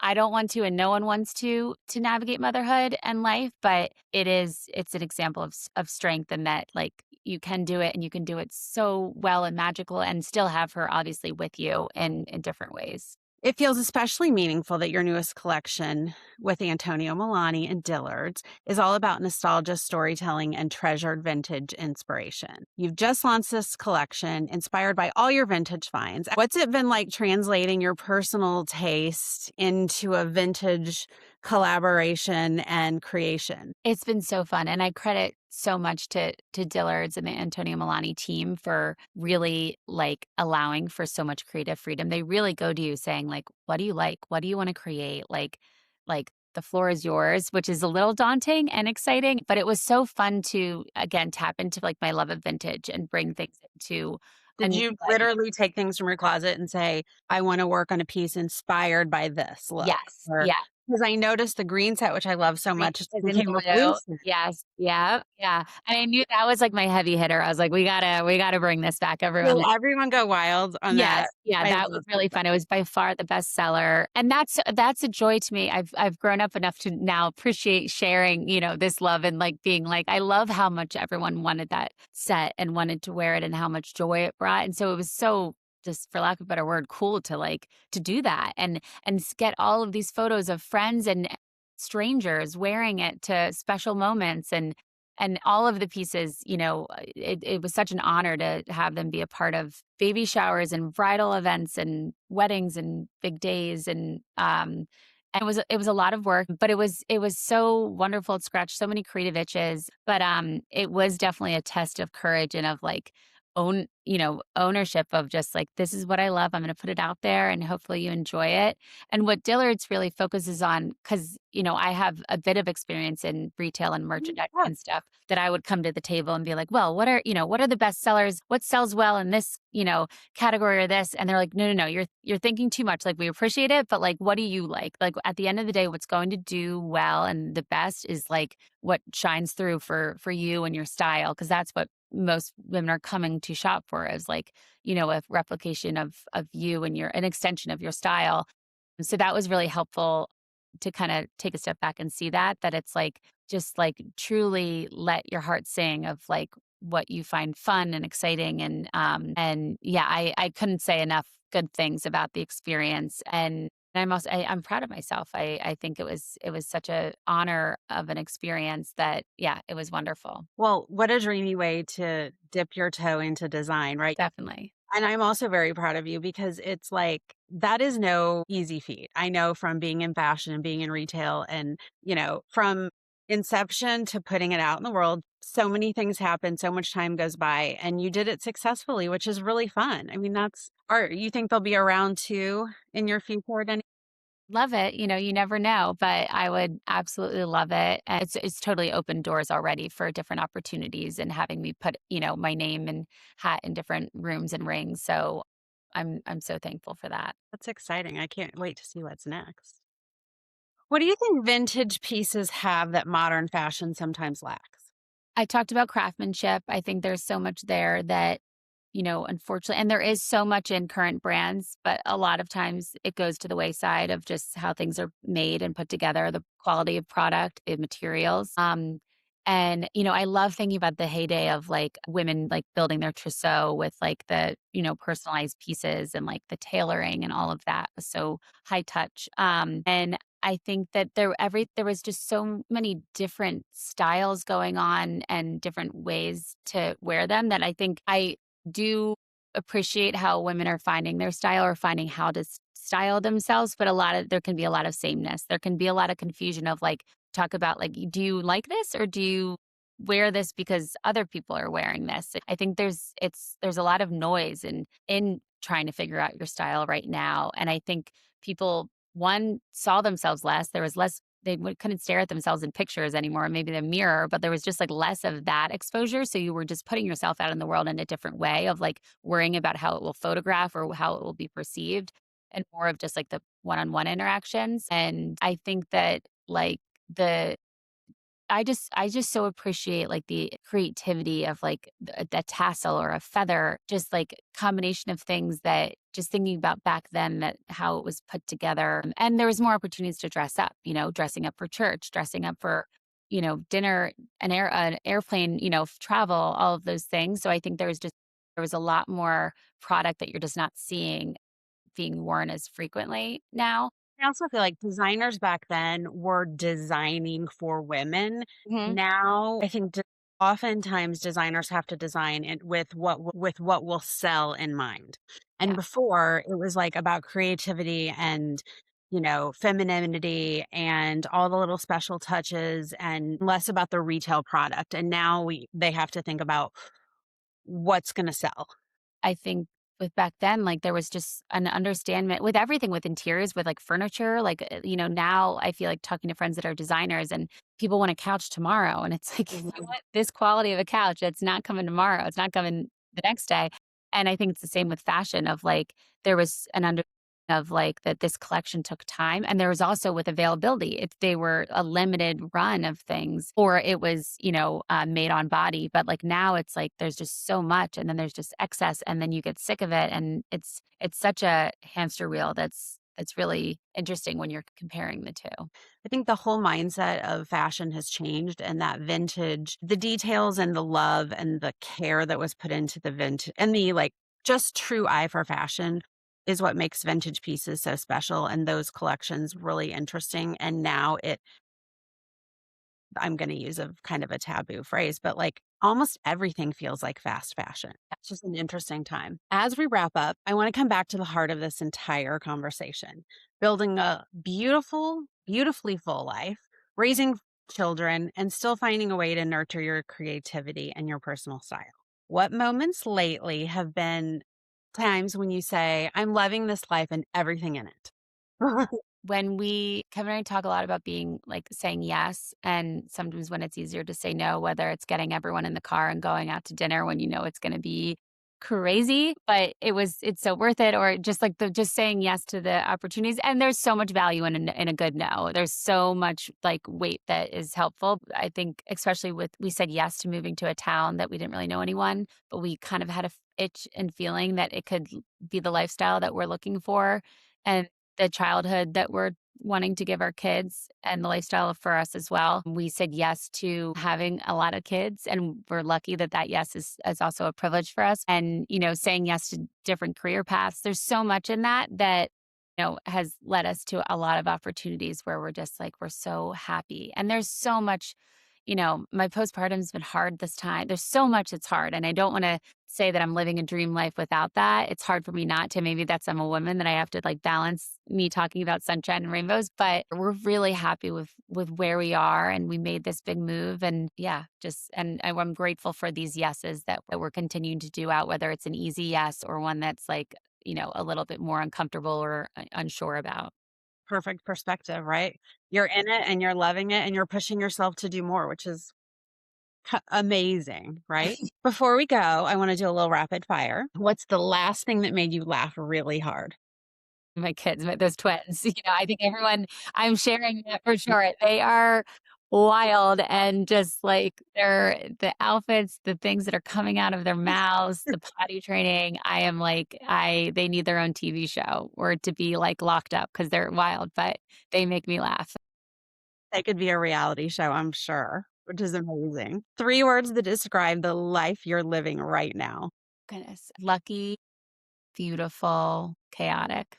I don't want to and no one wants to navigate motherhood and life, but it's an example of strength and that, like, you can do it and you can do it so well and magical and still have her obviously with you in different ways. it feels especially meaningful that your newest collection with Antonio Melani and Dillard's is all about nostalgia, storytelling, and treasured vintage inspiration. You've just launched this collection inspired by all your vintage finds. What's it been like translating your personal taste into a vintage collaboration and creation? It's been so fun, and I credit so much to Dillard's and the Antonio Melani team for really, like, allowing for so much creative freedom. They really go to you saying, like, "What do you like? What do you wanna create?" The floor is yours, which is a little daunting and exciting, but it was so fun to, again, tap into, like, my love of vintage and bring things into a Did new you light. literally take things from your closet and say, "I wanna work on a piece inspired by this look," Yes, or yeah. because I noticed the green set, which I love so Green much, just is in became a blue blue. set. Yes. Yeah. Yeah. And I knew that was, like, my heavy hitter. I was like, we gotta bring this back, everyone." Will everyone go wild on that? Yes. Yeah, I that was love really that. fun. It was by far the best seller, and that's a joy to me. I've grown up enough to now appreciate sharing, this love and, like, being like, I love how much everyone wanted that set and wanted to wear it and how much joy it brought, and so it was so just for lack of a better word, cool to, like, to do that and get all of these photos of friends and strangers wearing it to special moments and all of the pieces, it was such an honor to have them be a part of baby showers and bridal events and weddings and big days and it was a lot of work, but it was so wonderful. It scratched so many creative itches, but it was definitely a test of courage and of like ownership of just like this is what I love. I'm going to put it out there and hopefully you enjoy it. And what Dillard's really focuses on, because, I have a bit of experience in retail and Mhm, merchandising yeah. and stuff, that I would come to the table and be like, well, what are the best sellers? What sells well in this, category or this? And they're like, no, no, no, you're thinking too much. Like we appreciate it, but like, what do you like? Like at the end of the day, what's going to do well and the best is like what shines through for you and your style. Cause that's what most women are coming to shop for is like, a replication of you and an extension of your style. So that was really helpful to kind of take a step back and see that it's like just like truly let your heart sing of like what you find fun and exciting and yeah, I couldn't say enough good things about the experience and And I'm proud of myself. I think it was such a honor of an experience that, yeah, it was wonderful. Well, what a dreamy way to dip your toe into design, right? Definitely. And I'm also very proud of you because it's like that is no easy feat. I know from being in fashion and being in retail and, from inception to putting it out in the world, so many things happen, so much time goes by, and you did it successfully, which is really fun. I mean, that's art. You think they'll be around too in your future at any. Love it, you never know, but I would absolutely love it, and it's totally opened doors already for different opportunities and having me put, my name and hat in different rooms and rings, so I'm so thankful for that. That's exciting. I can't wait to see what's next. What do you think vintage pieces have that modern fashion sometimes lacks? I talked about craftsmanship. I think there's so much there that, unfortunately, and there is so much in current brands, but a lot of times it goes to the wayside of just how things are made and put together, the quality of product, the materials. And I love thinking about the heyday of like women like building their trousseau with like the, personalized pieces and like the tailoring and all of that was so high touch. And I think that there was just so many different styles going on and different ways to wear them that I think I do appreciate how women are finding their style or finding how to style themselves, but there can be a lot of sameness. There can be a lot of confusion of like talk about like, do you like this or do you wear this because other people are wearing this? I think there's a lot of noise in trying to figure out your style right now. And I think people one saw themselves less. There was less couldn't stare at themselves in pictures anymore, maybe the mirror, but there was just like less of that exposure. So you were just putting yourself out in the world in a different way of like worrying about how it will photograph or how it will be perceived and more of just like the one-on-one interactions. And I think that like the I just so appreciate, like, the creativity of, like, a tassel or a feather, just, like, combination of things that just thinking about back then that how it was put together, and there was more opportunities to dress up, dressing up for church, dressing up for, dinner, an airplane, travel, all of those things, so I think there was a lot more product that you're just not seeing being worn as frequently now. I also feel like designers back then were designing for women. Mhm. Now, I think oftentimes designers have to design it with what will sell in mind. And Yeah. before, it was like about creativity and femininity and all the little special touches and less about the retail product. And now they have to think about what's going to sell. I think with back then, like, there was just an understanding with everything, with interiors, with, like, furniture, like, now I feel like talking to friends that are designers and people want a couch tomorrow, and it's like, if you Mhm. want this quality of a couch, it's not coming tomorrow, it's not coming the next day, and I think it's the same with fashion of, like, there was an understanding of, like, that this collection took time, and there was also with availability, if they were a limited run of things or it was, made on body, but, like, now it's like there's just so much, and then there's just excess, and then you get sick of it, and it's such a hamster wheel that's really interesting when you're comparing the 2. I think the whole mindset of fashion has changed and that vintage, the details and the love and the care that was put into the vintage and the like just true eye for fashion is what makes vintage pieces so special and those collections really interesting. And now I'm going to use a kind of a taboo phrase, but like almost everything feels like fast fashion. It's just an interesting time. As we wrap up, I want to come back to the heart of this entire conversation building a beautiful, beautifully full life, raising children, and still finding a way to nurture your creativity and your personal style. What moments lately have been times when you say, I'm loving this life and everything in it? When Kevin and I talk a lot about being like saying yes, and sometimes when it's easier to say no, whether it's getting everyone in the car and going out to dinner when you know it's going to be crazy, but it's so worth it, or just like just saying yes to the opportunities. And there's so much value in a good no. There's so much like weight that is helpful. I think, especially we said yes to moving to a town that we didn't really know anyone, but we kind of had a itch and feeling that it could be the lifestyle that we're looking for. And the childhood that we're wanting to give our kids and the lifestyle for us as well. We said yes to having a lot of kids, and we're lucky that yes is also a privilege for us. And, saying yes to different career paths. There's so much in that has led us to a lot of opportunities where we're just like, we're so happy. And there's so much, my postpartum's been hard this time. There's so much that's hard. And I don't want to say that I'm living a dream life without that. It's hard for me not to. Maybe that's I'm a woman that I have to like balance me talking about sunshine and rainbows, but we're really happy with where we are and we made this big move and yeah, just and I'm grateful for these yeses that we're continuing to do out, whether it's an easy yes or one that's like, a little bit more uncomfortable or unsure about. Perfect perspective, right? You're in it and you're loving it and you're pushing yourself to do more, which is amazing, right? Before we go, I want to do a little rapid fire. What's the last thing that made you laugh really hard? My kids, those twins, I think I'm sharing that for sure. They are wild and just like the outfits, the things that are coming out of their mouths, the potty training. I am like, they need their own TV show or to be like locked up because they're wild, but they make me laugh. That could be a reality show, I'm sure, which is amazing. 3 words that describe the life you're living right now. Goodness. Lucky, beautiful, chaotic.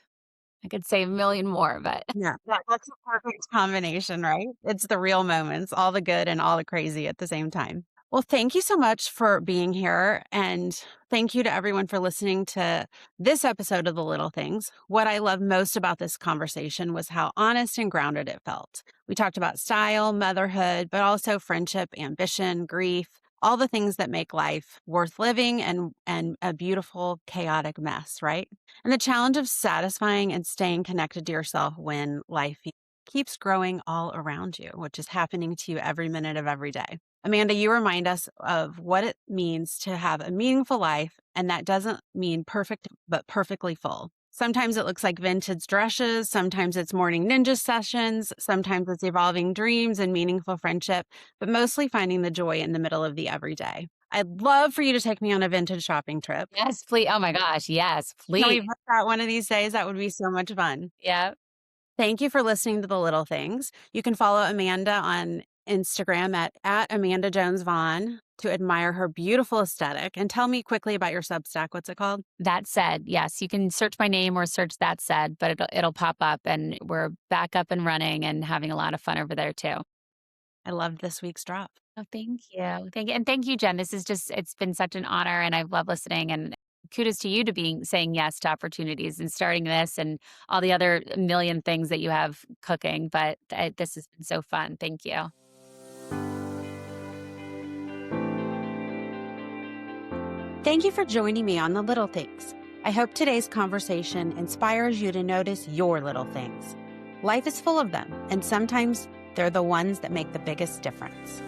I could say a million more, but Yeah, that's a perfect combination, right? It's the real moments, all the good and all the crazy at the same time. Well, thank you so much for being here. And thank you to everyone for listening to this episode of The Little Things. What I love most about this conversation was how honest and grounded it felt. We talked about style, motherhood, but also friendship, ambition, grief, all the things that make life worth living and a beautiful, chaotic mess, right? And the challenge of satisfying and staying connected to yourself when life keeps growing all around you, which is happening to you every minute of every day. Amanda, you remind us of what it means to have a meaningful life, and that doesn't mean perfect, but perfectly full. Sometimes it looks like vintage dresses, sometimes it's morning ninja sessions, sometimes it's evolving dreams and meaningful friendship, but mostly finding the joy in the middle of the everyday. I'd love for you to take me on a vintage shopping trip. yes, please. Oh my gosh. Yes, Can please. we book that one of these days? That would be so much fun. Yeah. Thank you for listening to The Little Things. You can follow Amanda on Instagram at Amanda Jones Vaughan to admire her beautiful aesthetic. And tell me quickly about your Substack. What's it called? That said, yes, you can search my name or search that said, but it'll pop up and we're back up and running and having a lot of fun over there too. I loved this week's drop. Oh, thank you. Thank you. And thank you, Jen. It's been such an honor and I've loved listening and kudos to you to being saying yes to opportunities and starting this and all the other million things that you have cooking. But this has been so fun. Thank you. Thank you for joining me on The Little Things. I hope today's conversation inspires you to notice your little things. Life is full of them, and sometimes they're the ones that make the biggest difference.